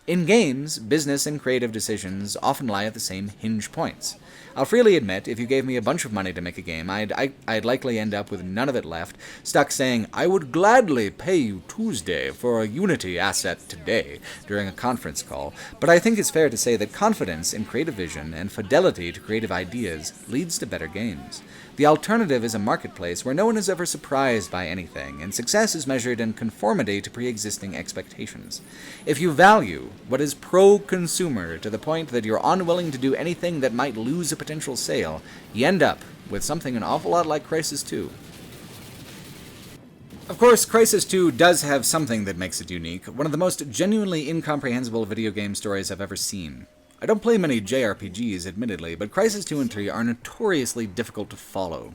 [SPEAKER 1] In games, business and creative decisions often lie at the same hinge points. I'll freely admit, if you gave me a bunch of money to make a game, I'd likely end up with none of it left, stuck saying, "I would gladly pay you Tuesday for a Unity asset today," during a conference call, but I think it's fair to say that confidence in creative vision and fidelity to creative ideas leads to better games. The alternative is a marketplace where no one is ever surprised by anything, and success is measured in conformity to pre-existing expectations. If you value what is pro-consumer to the point that you're unwilling to do anything that might lose a potential sale, you end up with something an awful lot like Crysis 2. Of course, Crysis 2 does have something that makes it unique, one of the most genuinely incomprehensible video game stories I've ever seen. I don't play many JRPGs, admittedly, but Crysis 2 and 3 are notoriously difficult to follow.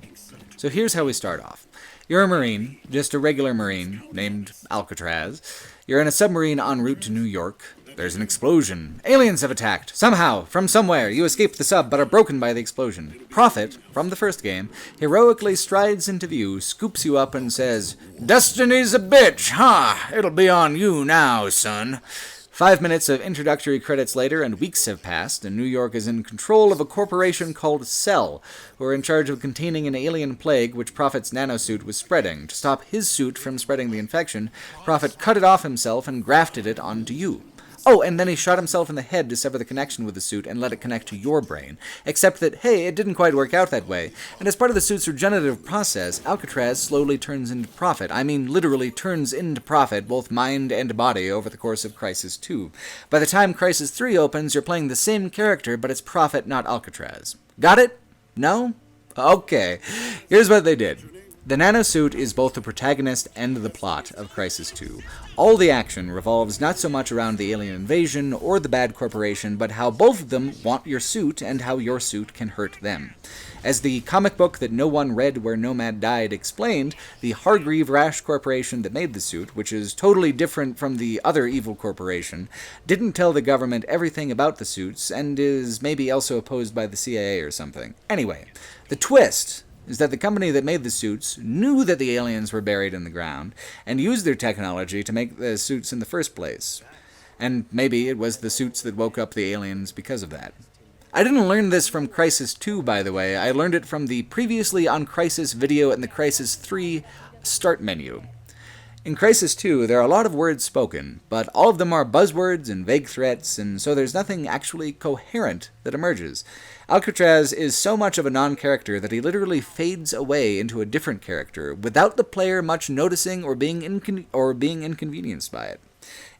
[SPEAKER 1] So here's how we start off. You're a Marine, just a regular Marine, named Alcatraz. You're in a submarine en route to New York. There's an explosion. Aliens have attacked. Somehow, from somewhere, you escape the sub but are broken by the explosion. Prophet, from the first game, heroically strides into view, scoops you up and says, "Destiny's a bitch, huh? It'll be on you now, son." 5 minutes of introductory credits later, and weeks have passed, and New York is in control of a corporation called Cell, who are in charge of containing an alien plague which Prophet's nanosuit was spreading. To stop his suit from spreading the infection, Prophet cut it off himself and grafted it onto you. Oh, and then he shot himself in the head to sever the connection with the suit and let it connect to your brain. Except that, hey, it didn't quite work out that way. And as part of the suit's regenerative process, Alcatraz slowly turns into Prophet. I mean, literally turns into Prophet, both mind and body, over the course of Crysis 2. By the time Crysis 3 opens, you're playing the same character, but it's Prophet, not Alcatraz. Got it? No? Okay. Here's what they did. The nanosuit is both the protagonist and the plot of Crysis 2. All the action revolves not so much around the alien invasion or the bad corporation, but how both of them want your suit and how your suit can hurt them. As the comic book that no one read where Nomad died explained, the Hargreave Rash Corporation that made the suit, which is totally different from the other evil corporation, didn't tell the government everything about the suits and is maybe also opposed by the CIA or something. Anyway, the twist is that the company that made the suits knew that the aliens were buried in the ground and used their technology to make the suits in the first place. And maybe it was the suits that woke up the aliens because of that. I didn't learn this from Crysis 2, by the way. I learned it from the previously on Crysis video in the Crysis 3 start menu. In Crysis 2, there are a lot of words spoken, but all of them are buzzwords and vague threats, and so there's nothing actually coherent that emerges. Alcatraz is so much of a non-character that he literally fades away into a different character, without the player much noticing or being inconvenienced by it.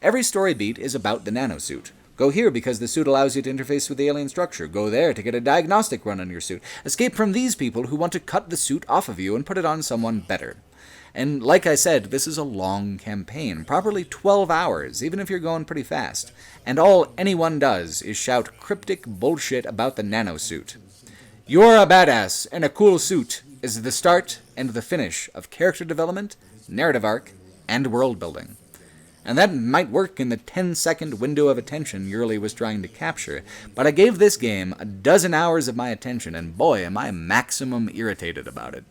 [SPEAKER 1] Every story beat is about the nanosuit. Go here because the suit allows you to interface with the alien structure. Go there to get a diagnostic run on your suit. Escape from these people who want to cut the suit off of you and put it on someone better. And like I said, this is a long campaign, probably 12 hours, even if you're going pretty fast. And all anyone does is shout cryptic bullshit about the nanosuit. You're a badass, and a cool suit is the start and the finish of character development, narrative arc, and world building. And that might work in the 10-second window of attention Yurley was trying to capture, but I gave this game a dozen hours of my attention, and boy, am I maximum irritated about it.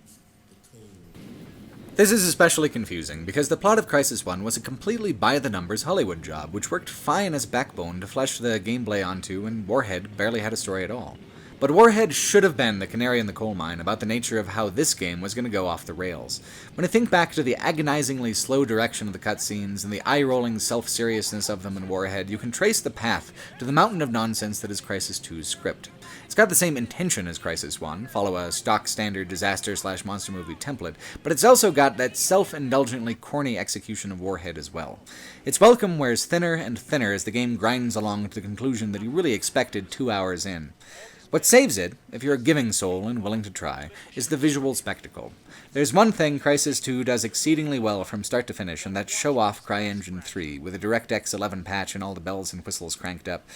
[SPEAKER 1] This is especially confusing, because the plot of Crysis 1 was a completely by-the-numbers Hollywood job, which worked fine as backbone to flesh the gameplay onto, and Warhead barely had a story at all. But Warhead should have been the canary in the coal mine about the nature of how this game was going to go off the rails. When I think back to the agonizingly slow direction of the cutscenes and the eye-rolling self-seriousness of them in Warhead, you can trace the path to the mountain of nonsense that is Crysis 2's script. It's got the same intention as Crysis 1, follow a stock standard disaster/monster movie template, but it's also got that self-indulgently corny execution of Warhead as well. Its welcome wears thinner and thinner as the game grinds along to the conclusion that you really expected 2 hours in. What saves it, if you're a giving soul and willing to try, is the visual spectacle. There's one thing Crysis 2 does exceedingly well from start to finish, and that's show off CryEngine 3, with a DirectX 11 patch and all the bells and whistles cranked up.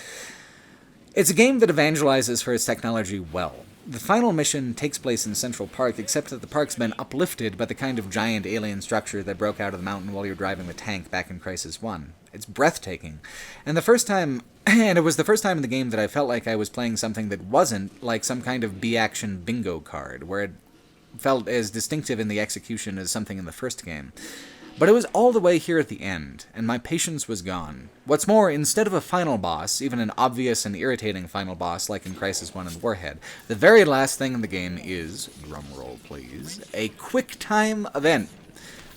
[SPEAKER 1] It's a game that evangelizes for its technology well. The final mission takes place in Central Park, except that the park's been uplifted by the kind of giant alien structure that broke out of the mountain while you're driving the tank back in Crysis 1. It's breathtaking. And it was the first time in the game that I felt like I was playing something that wasn't like some kind of B-action bingo card, where it felt as distinctive in the execution as something in the first game. But it was all the way here at the end, and my patience was gone. What's more, instead of a final boss, even an obvious and irritating final boss like in Crysis 1 and Warhead, the very last thing in the game is, drumroll please, a quick-time event.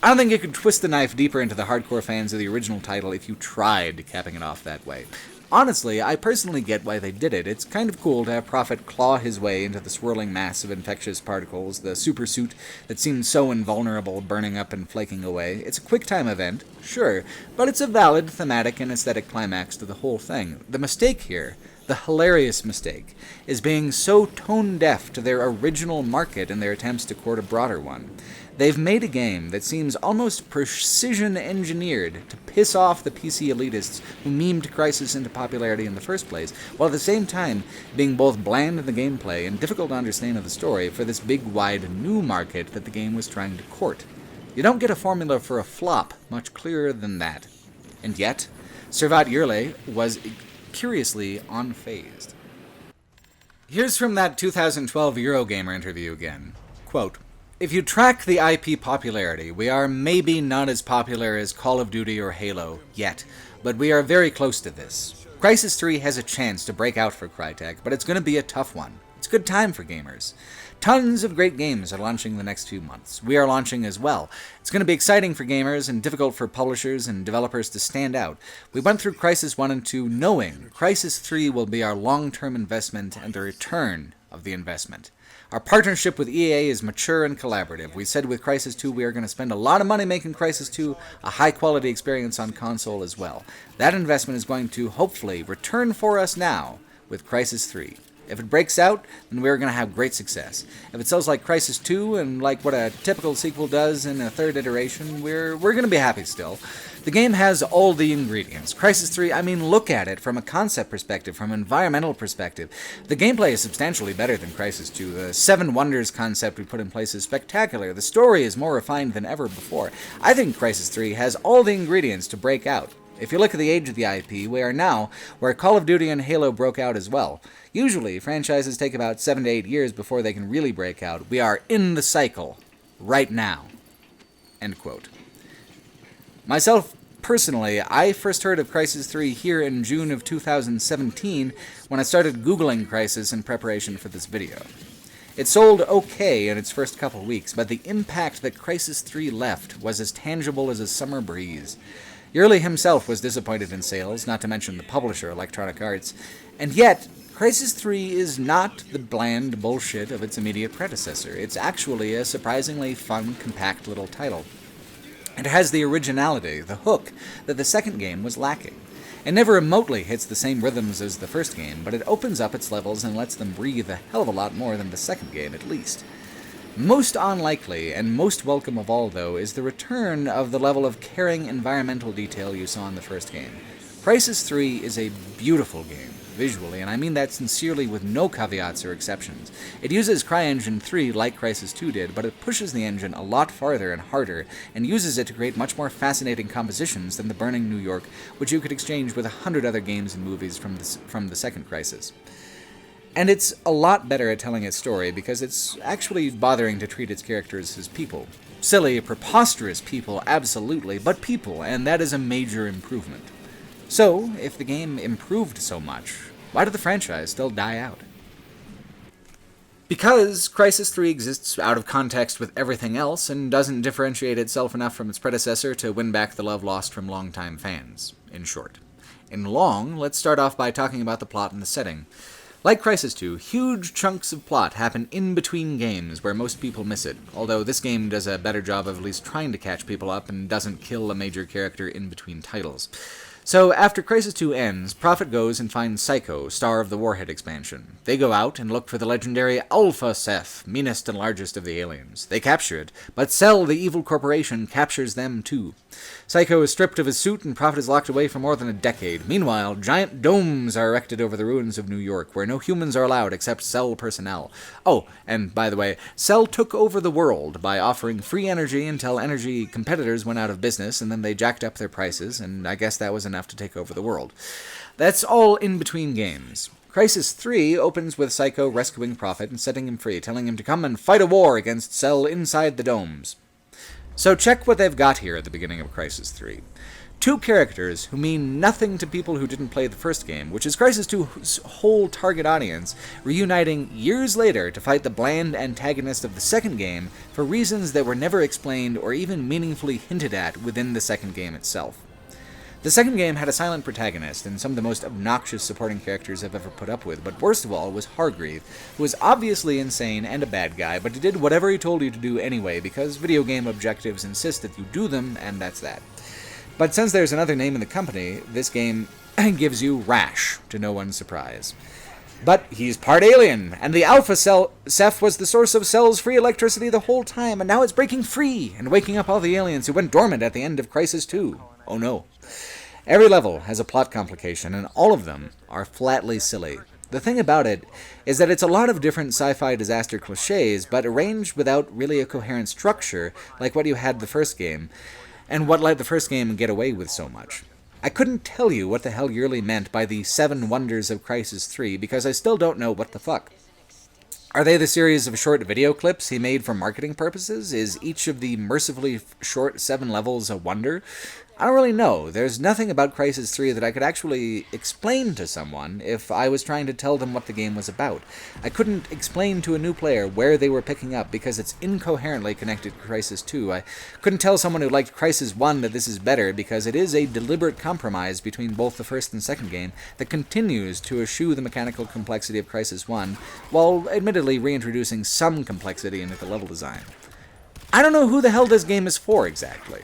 [SPEAKER 1] I don't think you could twist the knife deeper into the hardcore fans of the original title if you tried capping it off that way. Honestly, I personally get why they did it. It's kind of cool to have Prophet claw his way into the swirling mass of infectious particles, the supersuit that seems so invulnerable burning up and flaking away. It's a quick-time event, sure, but it's a valid thematic and aesthetic climax to the whole thing. The mistake here, the hilarious mistake, is being so tone-deaf to their original market in their attempts to court a broader one. They've made a game that seems almost precision-engineered to piss off the PC elitists who memed Crysis into popularity in the first place, while at the same time being both bland in the gameplay and difficult to understand in the story for this big, wide, new market that the game was trying to court. You don't get a formula for a flop much clearer than that. And yet, Servat Yurley was curiously unfazed. Here's from that 2012 Eurogamer interview again. Quote, "If you track the IP popularity, we are maybe not as popular as Call of Duty or Halo yet, but we are very close to this. Crysis 3 has a chance to break out for Crytek, but it's going to be a tough one. It's It's a good time for gamers. Tons of great games are launching the next few months. We are launching as well. It's going to be exciting for gamers and difficult for publishers and developers to stand out. We went through Crysis 1 and 2 knowing Crysis 3 will be our long-term investment and the return of the investment. Our partnership with EA is mature and collaborative. We said with Crysis 2 we are going to spend a lot of money making Crysis 2 a high-quality experience on console as well. That investment is going to, hopefully, return for us now with Crysis 3. If it breaks out, then we're going to have great success. If it sells like Crysis 2 and like what a typical sequel does in a third iteration, we're going to be happy still. The game has all the ingredients. Crysis 3, I mean, look at it from a concept perspective, from an environmental perspective. The gameplay is substantially better than Crysis 2. The Seven Wonders concept we put in place is spectacular. The story is more refined than ever before. I think Crysis 3 has all the ingredients to break out. If you look at the age of the IP, we are now where Call of Duty and Halo broke out as well. Usually, franchises take about 7 to 8 years before they can really break out. We are in the cycle, right now. End quote. Myself, personally, I first heard of Crysis 3 here in June of 2017 when I started Googling Crysis in preparation for this video. It sold okay in its first couple weeks, but the impact that Crysis 3 left was as tangible as a summer breeze. Yerli himself was disappointed in sales, not to mention the publisher, Electronic Arts, and yet, Crysis 3 is not the bland bullshit of its immediate predecessor. It's actually a surprisingly fun, compact little title. It has the originality, the hook, that the second game was lacking. It never remotely hits the same rhythms as the first game, but it opens up its levels and lets them breathe a hell of a lot more than the second game, at least. Most unlikely, and most welcome of all, though, is the return of the level of caring environmental detail you saw in the first game. Crysis 3 is a beautiful game, visually, and I mean that sincerely with no caveats or exceptions. It uses CryEngine 3 like Crysis 2 did, but it pushes the engine a lot farther and harder, and uses it to create much more fascinating compositions than the Burning New York, which you could exchange with 100 other games and movies from the second Crysis. And it's a lot better at telling its story because it's actually bothering to treat its characters as people. Silly, preposterous people, absolutely, but people, and that is a major improvement. So, if the game improved so much, why did the franchise still die out? Because Crysis 3 exists out of context with everything else and doesn't differentiate itself enough from its predecessor to win back the love lost from longtime fans, in short. In long, let's start off by talking about the plot and the setting. Like Crysis 2, huge chunks of plot happen in between games where most people miss it, although this game does a better job of at least trying to catch people up and doesn't kill a major character in between titles. So, after Crysis 2 ends, Prophet goes and finds Psycho, star of the Warhead expansion. They go out and look for the legendary Alpha Ceph, meanest and largest of the aliens. They capture it, but Cell, the evil corporation, captures them too. Psycho is stripped of his suit and Prophet is locked away for more than a decade. Meanwhile, giant domes are erected over the ruins of New York, where no humans are allowed except Cell personnel. Oh, and by the way, Cell took over the world by offering free energy until energy competitors went out of business, and then they jacked up their prices, and I guess that was enough to take over the world. That's all in between games. Crysis 3 opens with Psycho rescuing Prophet and setting him free, telling him to come and fight a war against Cell inside the domes. So check what they've got here at the beginning of Crysis 3. Two characters who mean nothing to people who didn't play the first game, which is Crysis 2's whole target audience, reuniting years later to fight the bland antagonist of the second game for reasons that were never explained or even meaningfully hinted at within the second game itself. The second game had a silent protagonist and some of the most obnoxious supporting characters I've ever put up with, but worst of all was Hargreave, who was obviously insane and a bad guy, but he did whatever he told you to do anyway, because video game objectives insist that you do them, and that's that. But since there's another name in the company, this game gives you Rash, to no one's surprise. But he's part alien, and the Alpha Ceph was the source of Cell's free electricity the whole time, and now it's breaking free and waking up all the aliens who went dormant at the end of Crysis 2. Oh no. Every level has a plot complication, and all of them are flatly silly. The thing about it is that it's a lot of different sci-fi disaster cliches, but arranged without really a coherent structure, like what you had the first game, and what let the first game get away with so much. I couldn't tell you what the hell Yerli meant by the 7 wonders of Crysis 3, because I still don't know what the fuck. Are they the series of short video clips he made for marketing purposes? Is each of the mercifully short 7 levels a wonder? I don't really know. There's nothing about Crysis 3 that I could actually explain to someone if I was trying to tell them what the game was about. I couldn't explain to a new player where they were picking up because it's incoherently connected to Crysis 2. I couldn't tell someone who liked Crysis 1 that this is better because it is a deliberate compromise between both the first and second game that continues to eschew the mechanical complexity of Crysis 1, while admittedly reintroducing some complexity into the level design. I don't know who the hell this game is for exactly,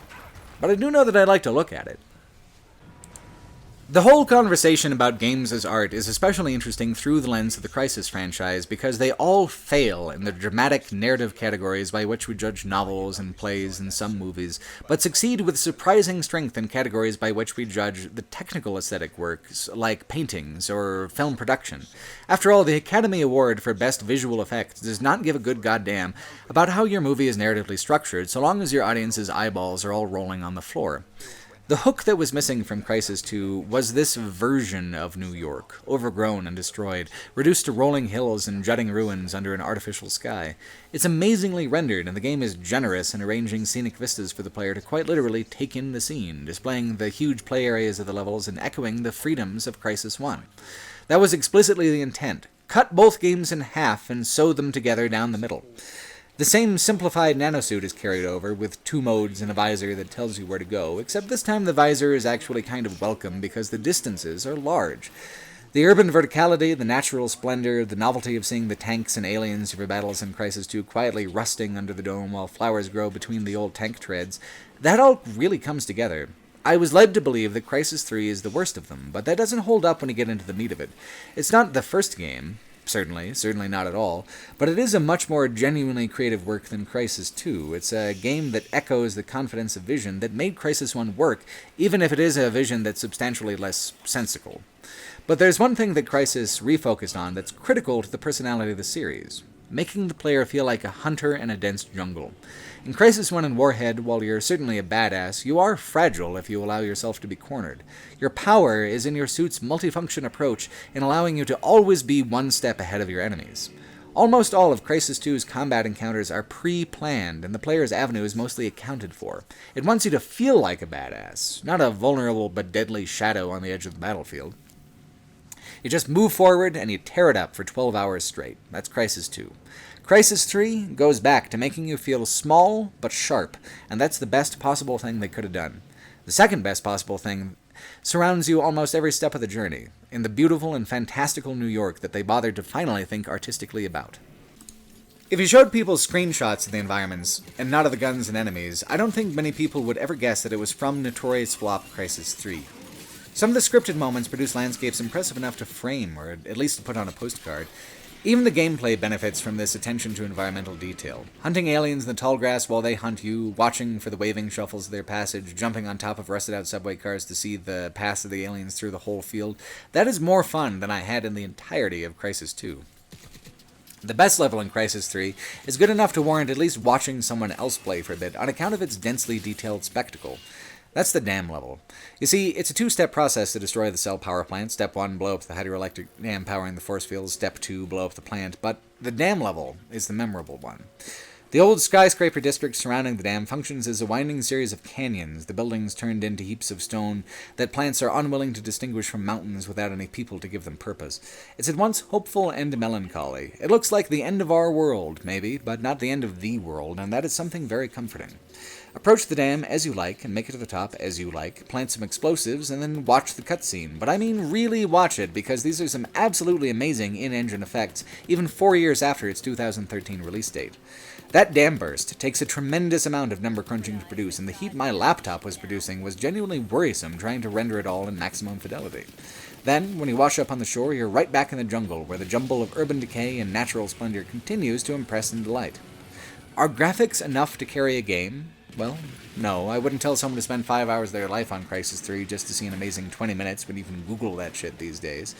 [SPEAKER 1] but I do know that I'd like to look at it. The whole conversation about games as art is especially interesting through the lens of the Crysis franchise because they all fail in the dramatic narrative categories by which we judge novels and plays and some movies, but succeed with surprising strength in categories by which we judge the technical aesthetic works, like paintings or film production. After all, the Academy Award for Best Visual Effects does not give a good goddamn about how your movie is narratively structured so long as your audience's eyeballs are all rolling on the floor. The hook that was missing from Crysis 2 was this version of New York, overgrown and destroyed, reduced to rolling hills and jutting ruins under an artificial sky. It's amazingly rendered, and the game is generous in arranging scenic vistas for the player to quite literally take in the scene, displaying the huge play areas of the levels and echoing the freedoms of Crysis 1. That was explicitly the intent. Cut both games in half and sew them together down the middle. The same simplified nanosuit is carried over, with 2 modes and a visor that tells you where to go, except this time the visor is actually kind of welcome because the distances are large. The urban verticality, the natural splendor, the novelty of seeing the tanks and aliens of your battles in Crysis 2 quietly rusting under the dome while flowers grow between the old tank treads, that all really comes together. I was led to believe that Crysis 3 is the worst of them, but that doesn't hold up when you get into the meat of it. It's not the first game. Certainly not at all, but it is a much more genuinely creative work than Crysis 2. It's a game that echoes the confidence of vision that made Crysis 1 work, even if it is a vision that's substantially less sensical. But there's one thing that Crysis refocused on that's critical to the personality of the series: making the player feel like a hunter in a dense jungle. In Crysis 1 and Warhead, while you're certainly a badass, you are fragile if you allow yourself to be cornered. Your power is in your suit's multifunction approach in allowing you to always be one step ahead of your enemies. Almost all of Crysis 2's combat encounters are pre-planned, and the player's avenue is mostly accounted for. It wants you to feel like a badass, not a vulnerable but deadly shadow on the edge of the battlefield. You just move forward and you tear it up for 12 hours straight. That's Crysis 2. Crysis 3 goes back to making you feel small but sharp, and that's the best possible thing they could have done. The second best possible thing surrounds you almost every step of the journey, in the beautiful and fantastical New York that they bothered to finally think artistically about. If you showed people screenshots of the environments, and not of the guns and enemies, I don't think many people would ever guess that it was from notorious flop Crysis 3. Some of the scripted moments produce landscapes impressive enough to frame, or at least to put on a postcard. Even the gameplay benefits from this attention to environmental detail. Hunting aliens in the tall grass while they hunt you, watching for the waving shuffles of their passage, jumping on top of rusted-out subway cars to see the pass of the aliens through the whole field, that is more fun than I had in the entirety of Crysis 2. The best level in Crysis 3 is good enough to warrant at least watching someone else play for a bit on account of its densely detailed spectacle. That's the dam level. You see, it's a 2-step process to destroy the cell power plant. Step 1, blow up the hydroelectric dam powering the force fields. Step 2, blow up the plant. But the dam level is the memorable one. The old skyscraper district surrounding the dam functions as a winding series of canyons, the buildings turned into heaps of stone that plants are unwilling to distinguish from mountains without any people to give them purpose. It's at once hopeful and melancholy. It looks like the end of our world, maybe, but not the end of the world, and that is something very comforting. Approach the dam as you like, and make it to the top as you like, plant some explosives, and then watch the cutscene. But I mean really watch it, because these are some absolutely amazing in-engine effects, even 4 years after its 2013 release date. That dam burst takes a tremendous amount of number crunching to produce, and the heat my laptop was producing was genuinely worrisome trying to render it all in maximum fidelity. Then, when you wash up on the shore, you're right back in the jungle, where the jumble of urban decay and natural splendor continues to impress and delight. Are graphics enough to carry a game? Well, no. I wouldn't tell someone to spend 5 hours of their life on Crysis 3 just to see an amazing 20 minutes when you can Google that shit these days.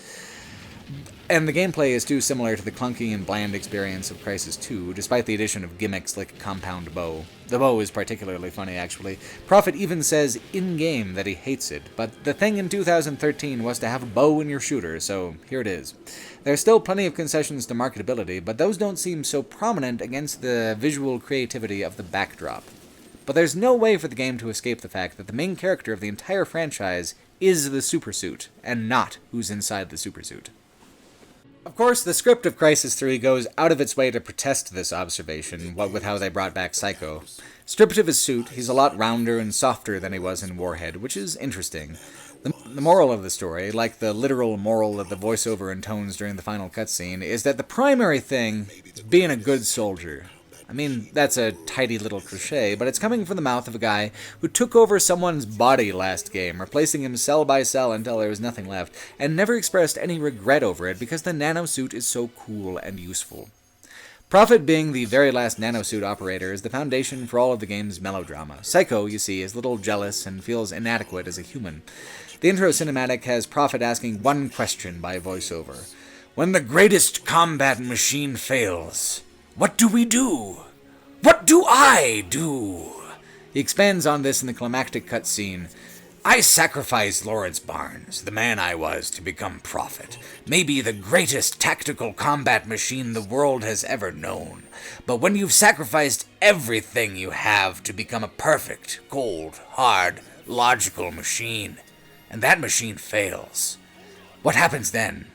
[SPEAKER 1] And the gameplay is too similar to the clunky and bland experience of Crysis 2, despite the addition of gimmicks like a compound bow. The bow is particularly funny, actually. Prophet even says in-game that he hates it, but the thing in 2013 was to have a bow in your shooter, so here it is. There are still plenty of concessions to marketability, but those don't seem so prominent against the visual creativity of the backdrop. but there's no way for the game to escape the fact that the main character of the entire franchise is the supersuit, and not who's inside the supersuit. Of course, the script of Crysis 3 goes out of its way to protest this observation, what with how they brought back Psycho. Stripped of his suit, he's a lot rounder and softer than he was in Warhead, which is interesting. The moral of the story, like the literal moral that the voiceover intones during the final cutscene, is that the primary thing is being a good soldier. I mean, that's a tidy little cliche, but it's coming from the mouth of a guy who took over someone's body last game, replacing him cell by cell until there was nothing left, and never expressed any regret over it because the nanosuit is so cool and useful. Prophet being the very last nanosuit operator is the foundation for all of the game's melodrama. Psycho, you see, is a little jealous and feels inadequate as a human. The intro cinematic has Prophet asking one question by voiceover. When the greatest combat machine fails, what do we do? What do I do? He expands on this in the climactic cutscene. I sacrificed Lawrence Barnes, the man I was, to become Prophet. Maybe the greatest tactical combat machine the world has ever known. But when you've sacrificed everything you have to become a perfect, cold, hard, logical machine, and that machine fails, what happens then?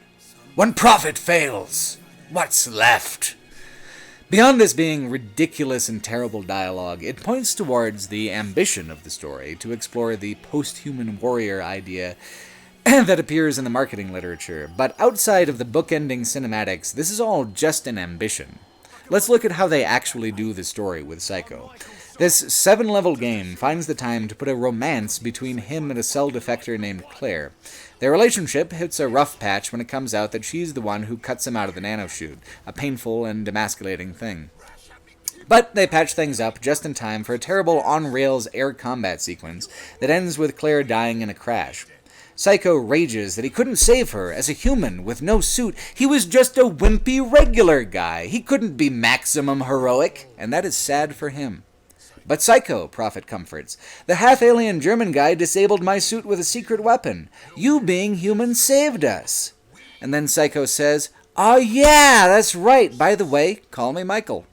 [SPEAKER 1] When Prophet fails, what's left? Beyond this being ridiculous and terrible dialogue, it points towards the ambition of the story to explore the post-human warrior idea that appears in the marketing literature, but outside of the book-ending cinematics, this is all just an ambition. Let's look at how they actually do the story with Psycho. This 7-level game finds the time to put a romance between him and a cell defector named Claire. Their relationship hits a rough patch when it comes out that she's the one who cuts him out of the nanoshoot, a painful and demasculating thing. But they patch things up just in time for a terrible on-rails air combat sequence that ends with Claire dying in a crash. Psycho rages that he couldn't save her as a human with no suit. He was just a wimpy regular guy. He couldn't be maximum heroic, and that is sad for him. But Psycho, Prophet comforts. The half-alien German guy disabled my suit with a secret weapon. You being human saved us. And then Psycho says, oh yeah, that's right. By the way, call me Michael.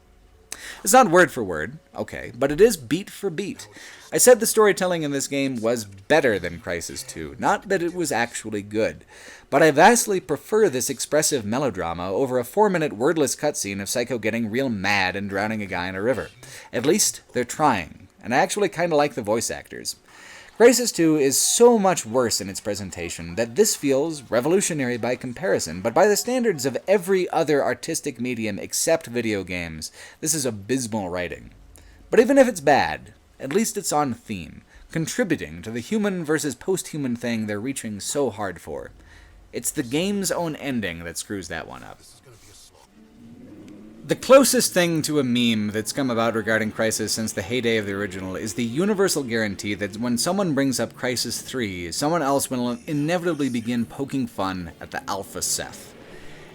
[SPEAKER 1] It's not word for word, okay, but it is beat for beat. I said the storytelling in this game was better than Crysis 2, not that it was actually good. But I vastly prefer this expressive melodrama over a 4-minute wordless cutscene of Psycho getting real mad and drowning a guy in a river. At least, they're trying, and I actually kinda like the voice actors. Crysis 2 is so much worse in its presentation that this feels revolutionary by comparison, but by the standards of every other artistic medium except video games, this is abysmal writing. But even if it's bad, at least it's on theme, contributing to the human versus post-human thing they're reaching so hard for. It's the game's own ending that screws that one up. The closest thing to a meme that's come about regarding Crysis since the heyday of the original is the universal guarantee that when someone brings up Crysis 3, someone else will inevitably begin poking fun at the Alpha Ceph.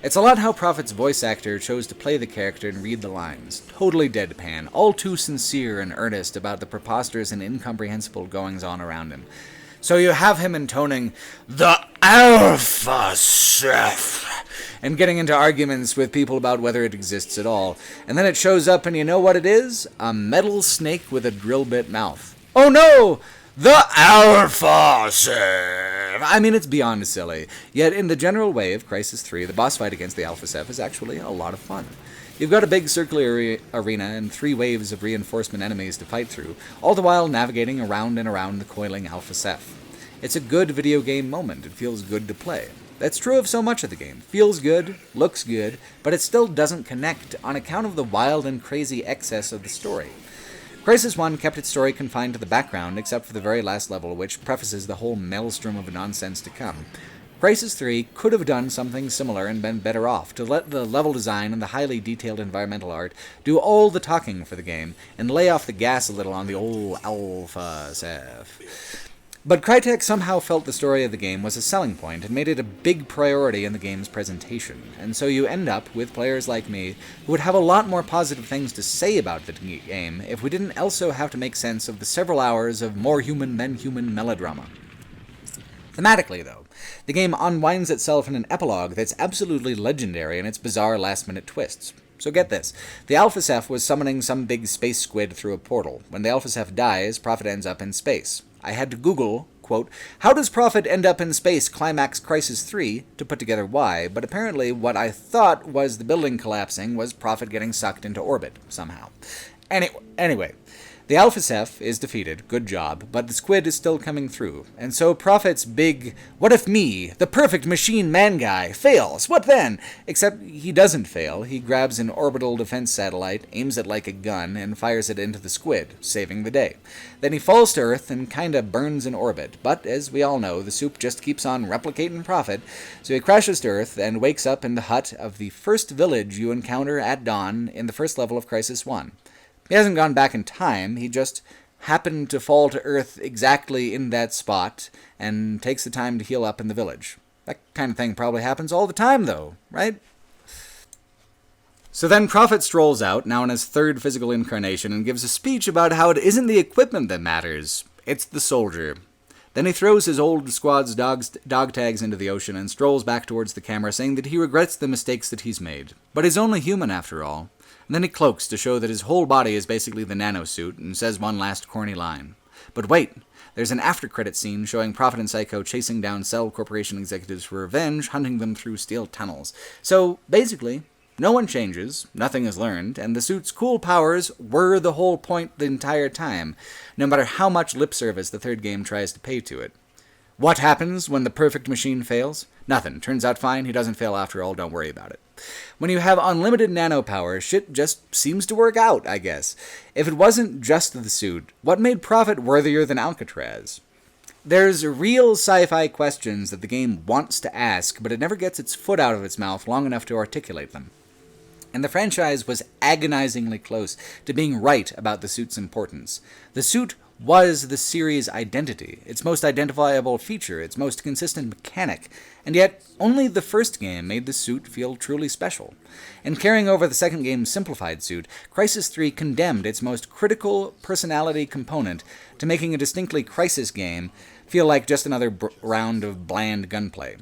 [SPEAKER 1] It's a lot how Prophet's voice actor chose to play the character and read the lines, totally deadpan, all too sincere and earnest about the preposterous and incomprehensible goings-on around him. So you have him intoning, the Alpha Ceph, and getting into arguments with people about whether it exists at all. And then it shows up and you know what it is? A metal snake with a drill bit mouth. Oh no! The Alpha Ceph! I mean, it's beyond silly. Yet in the general way of Crysis 3, the boss fight against the Alpha Ceph is actually a lot of fun. You've got a big circular arena and 3 waves of reinforcement enemies to fight through, all the while navigating around and around the coiling Alpha Ceph. It's a good video game moment. It feels good to play. That's true of so much of the game. Feels good, looks good, but it still doesn't connect on account of the wild and crazy excess of the story. Crysis 1 kept its story confined to the background except for the very last level, which prefaces the whole maelstrom of nonsense to come. Crysis 3 could have done something similar and been better off, to let the level design and the highly detailed environmental art do all the talking for the game, and lay off the gas a little on the old Alpha Ceph. But Crytek somehow felt the story of the game was a selling point and made it a big priority in the game's presentation, and so you end up with players like me who would have a lot more positive things to say about the game if we didn't also have to make sense of the several hours of more human than human melodrama. Thematically, though, the game unwinds itself in an epilogue that's absolutely legendary in its bizarre last-minute twists. So get this. The Alpha Ceph was summoning some big space squid through a portal. When the Alpha Ceph dies, Prophet ends up in space. I had to Google, quote, how does Prophet end up in space climax Crysis 3 to put together why, but apparently what I thought was the building collapsing was Prophet getting sucked into orbit somehow. Anyway, the Alpha Ceph is defeated, good job, but the squid is still coming through, and so Prophet's big, what if me, the perfect machine man guy, fails, what then? Except he doesn't fail, he grabs an orbital defense satellite, aims it like a gun, and fires it into the squid, saving the day. Then he falls to Earth and kinda burns in orbit, but as we all know, the soup just keeps on replicating Prophet, so he crashes to Earth and wakes up in the hut of the first village you encounter at dawn in the first level of Crysis 1. He hasn't gone back in time, he just happened to fall to Earth exactly in that spot and takes the time to heal up in the village. That kind of thing probably happens all the time, though, right? So then Prophet strolls out, now in his third physical incarnation, and gives a speech about how it isn't the equipment that matters, it's the soldier. Then he throws his old squad's dog tags into the ocean and strolls back towards the camera, saying that he regrets the mistakes that he's made. But he's only human, after all. And then he cloaks to show that his whole body is basically the nanosuit, and says one last corny line. But wait, there's an after-credit scene showing Prophet and Psycho chasing down Cell Corporation executives for revenge, hunting them through steel tunnels. So, basically, no one changes, nothing is learned, and the suit's cool powers were the whole point the entire time, no matter how much lip service the third game tries to pay to it. What happens when the perfect machine fails? Nothing. Turns out fine, he doesn't fail after all, don't worry about it. When you have unlimited nano power, shit just seems to work out, I guess. If it wasn't just the suit, what made Prophet worthier than Alcatraz? There's real sci-fi questions that the game wants to ask, but it never gets its foot out of its mouth long enough to articulate them. And the franchise was agonizingly close to being right about the suit's importance. The suit was the series' identity, its most identifiable feature, its most consistent mechanic, and yet only the first game made the suit feel truly special. In carrying over the second game's simplified suit, Crysis 3 condemned its most critical personality component to making a distinctly Crysis game feel like just another round of bland gunplay.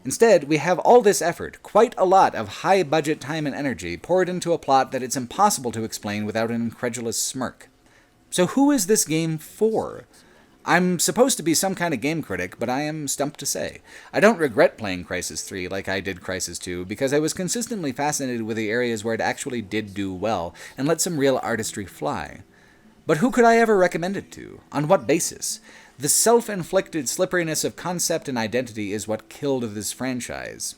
[SPEAKER 1] Instead, we have all this effort, quite a lot of high-budget time and energy, poured into a plot that it's impossible to explain without an incredulous smirk. So who is this game for? I'm supposed to be some kind of game critic, but I am stumped to say. I don't regret playing Crysis 3 like I did Crysis 2, because I was consistently fascinated with the areas where it actually did do well, and let some real artistry fly. But who could I ever recommend it to? On what basis? The self-inflicted slipperiness of concept and identity is what killed this franchise.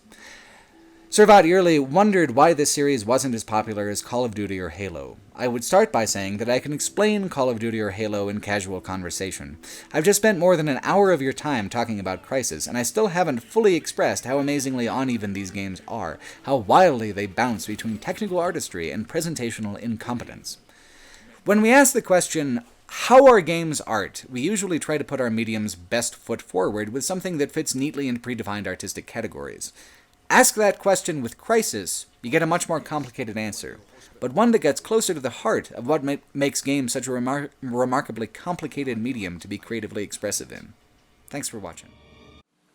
[SPEAKER 1] Servat Yearly wondered why this series wasn't as popular as Call of Duty or Halo. I would start by saying that I can explain Call of Duty or Halo in casual conversation. I've just spent more than an hour of your time talking about Crysis, and I still haven't fully expressed how amazingly uneven these games are, how wildly they bounce between technical artistry and presentational incompetence. When we ask the question, how are games art, we usually try to put our medium's best foot forward with something that fits neatly into predefined artistic categories. Ask that question with Crysis, you get a much more complicated answer, but one that gets closer to the heart of what makes games such a remarkably complicated medium to be creatively expressive in. Thanks for watching.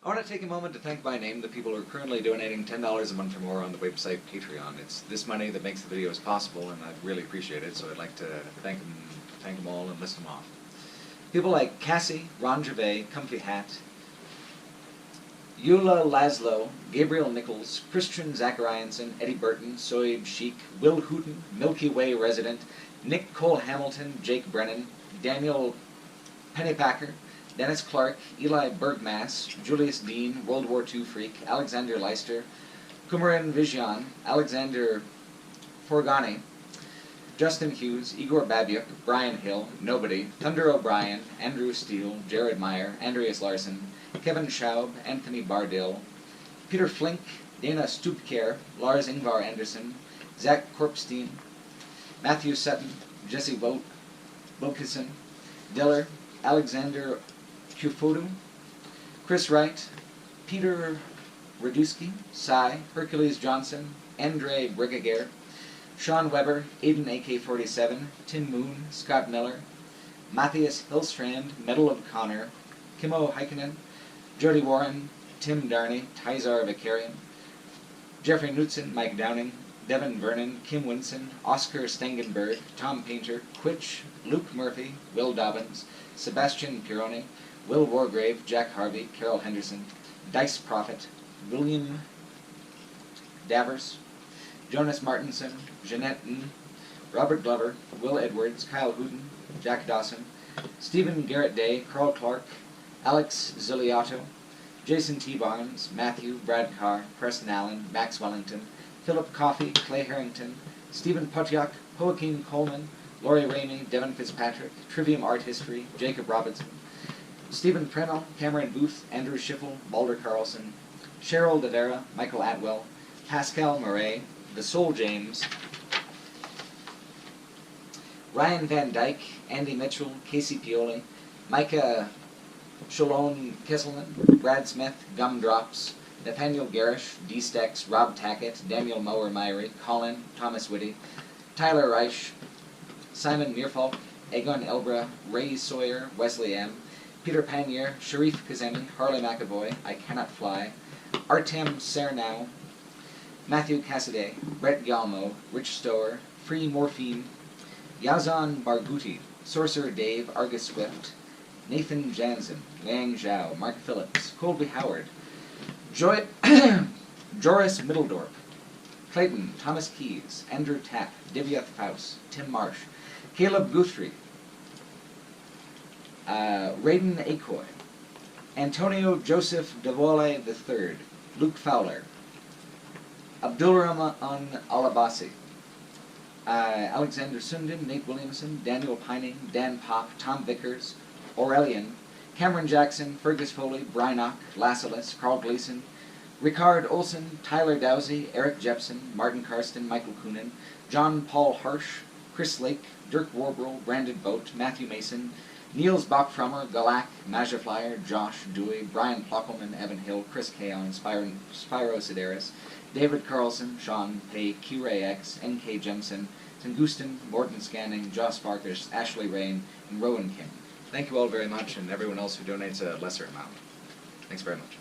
[SPEAKER 1] I want to take a moment to thank by name the people who are currently donating $10 a month or more on the website Patreon. It's this money that makes the videos possible, and I'd really appreciate it, so I'd like to thank them all and list them off. People like Cassie, Ron Gervais, Comfy Hat, Eula Laszlo, Gabriel Nichols, Christian Zacharianson, Eddie Burton, Soib Sheik, Will Hooten, Milky Way Resident, Nick Cole Hamilton, Jake Brennan, Daniel Pennypacker, Dennis Clark, Eli Bergmass, Julius Dean, World War II Freak, Alexander Leister, Kumaran Vijan, Alexander Forgani, Justin Hughes, Igor Babiuk, Brian Hill, Nobody, Thunder O'Brien, Andrew Steele, Jared Meyer, Andreas Larson, Kevin Schaub, Anthony Bardill, Peter Flink, Dana Stubker, Lars Ingvar Anderson, Zach Korpstein, Matthew Sutton, Jesse Wilkinson, Diller, Alexander Kufodu, Chris Wright, Peter Radusky, Cy, Hercules Johnson, Andre Brigager, Sean Weber, Aiden AK-47, Tim Moon, Scott Miller, Matthias Hillstrand, Medal of Connor, Kimmo Heikkinen, Jody Warren, Tim Darney, Tizar Vicarian, Jeffrey Knutson, Mike Downing, Devin Vernon, Kim Winson, Oscar Stengenberg, Tom Painter, Quitch, Luke Murphy, Will Dobbins, Sebastian Pironi, Will Wargrave, Jack Harvey, Carol Henderson, Dice Prophet, William Davers, Jonas Martinson, Jeanette N., Robert Glover, Will Edwards, Kyle Hooten, Jack Dawson, Stephen Garrett Day, Carl Clark, Alex Ziliato, Jason T. Barnes, Matthew, Brad Carr, Preston Allen, Max Wellington, Philip Coffey, Clay Harrington, Stephen Potyak, Joaquin Coleman, Laurie Ramey, Devin Fitzpatrick, Trivium Art History, Jacob Robinson, Stephen Prennell, Cameron Booth, Andrew Schiffel, Balder Carlson, Cheryl Devera, Michael Atwell, Pascal Murray, The Soul James, Ryan Van Dyke, Andy Mitchell, Casey Pioli, Micah Shalone Kesselman, Brad Smith, Gumdrops, Nathaniel Garish, D-Stex, Rob Tackett, Daniel Mower Myrie, Colin, Thomas Whitty, Tyler Reich, Simon Meerfalk, Egon Elbra, Ray Sawyer, Wesley M., Peter Panier, Sharif Kazemi, Harley McAvoy, I Cannot Fly, Artem Cernau, Matthew Cassidy, Brett Galmo, Rich Stower, Free Morphine, Yazan Barghouti, Sorcerer Dave, Argus Swift, Nathan Jansen, Wang Zhao, Mark Phillips, Colby Howard, Joris Middledorp, Clayton, Thomas Keyes, Andrew Tapp, Divya Faust, Tim Marsh, Caleb Guthrie, Raiden Acoy, Antonio Joseph Devole III, Luke Fowler, Abdulrahman Alabasi, Alexander Sundin, Nate Williamson, Daniel Pining, Dan Pop, Tom Vickers, Aurelian, Cameron Jackson, Fergus Foley, Brian Ock, Lassalis, Carl Gleason, Ricard Olson, Tyler Dowsey, Eric Jepson, Martin Karsten, Michael Coonan, John Paul Harsh, Chris Lake, Dirk Warbrel, Brandon Boat, Matthew Mason, Niels Bachfrommer, Galak, Maja Flyer, Josh Dewey, Brian Plockelman, Evan Hill, Chris Kaon, Spyro Sideris, David Carlson, Sean Pay, Q-Ray X, N.K. Jemison, Tunguston, Morton Scanning, Joss Farkas, Ashley Rain, and Rowan Kim. Thank you all very much, and everyone else who donates a lesser amount. Thanks very much.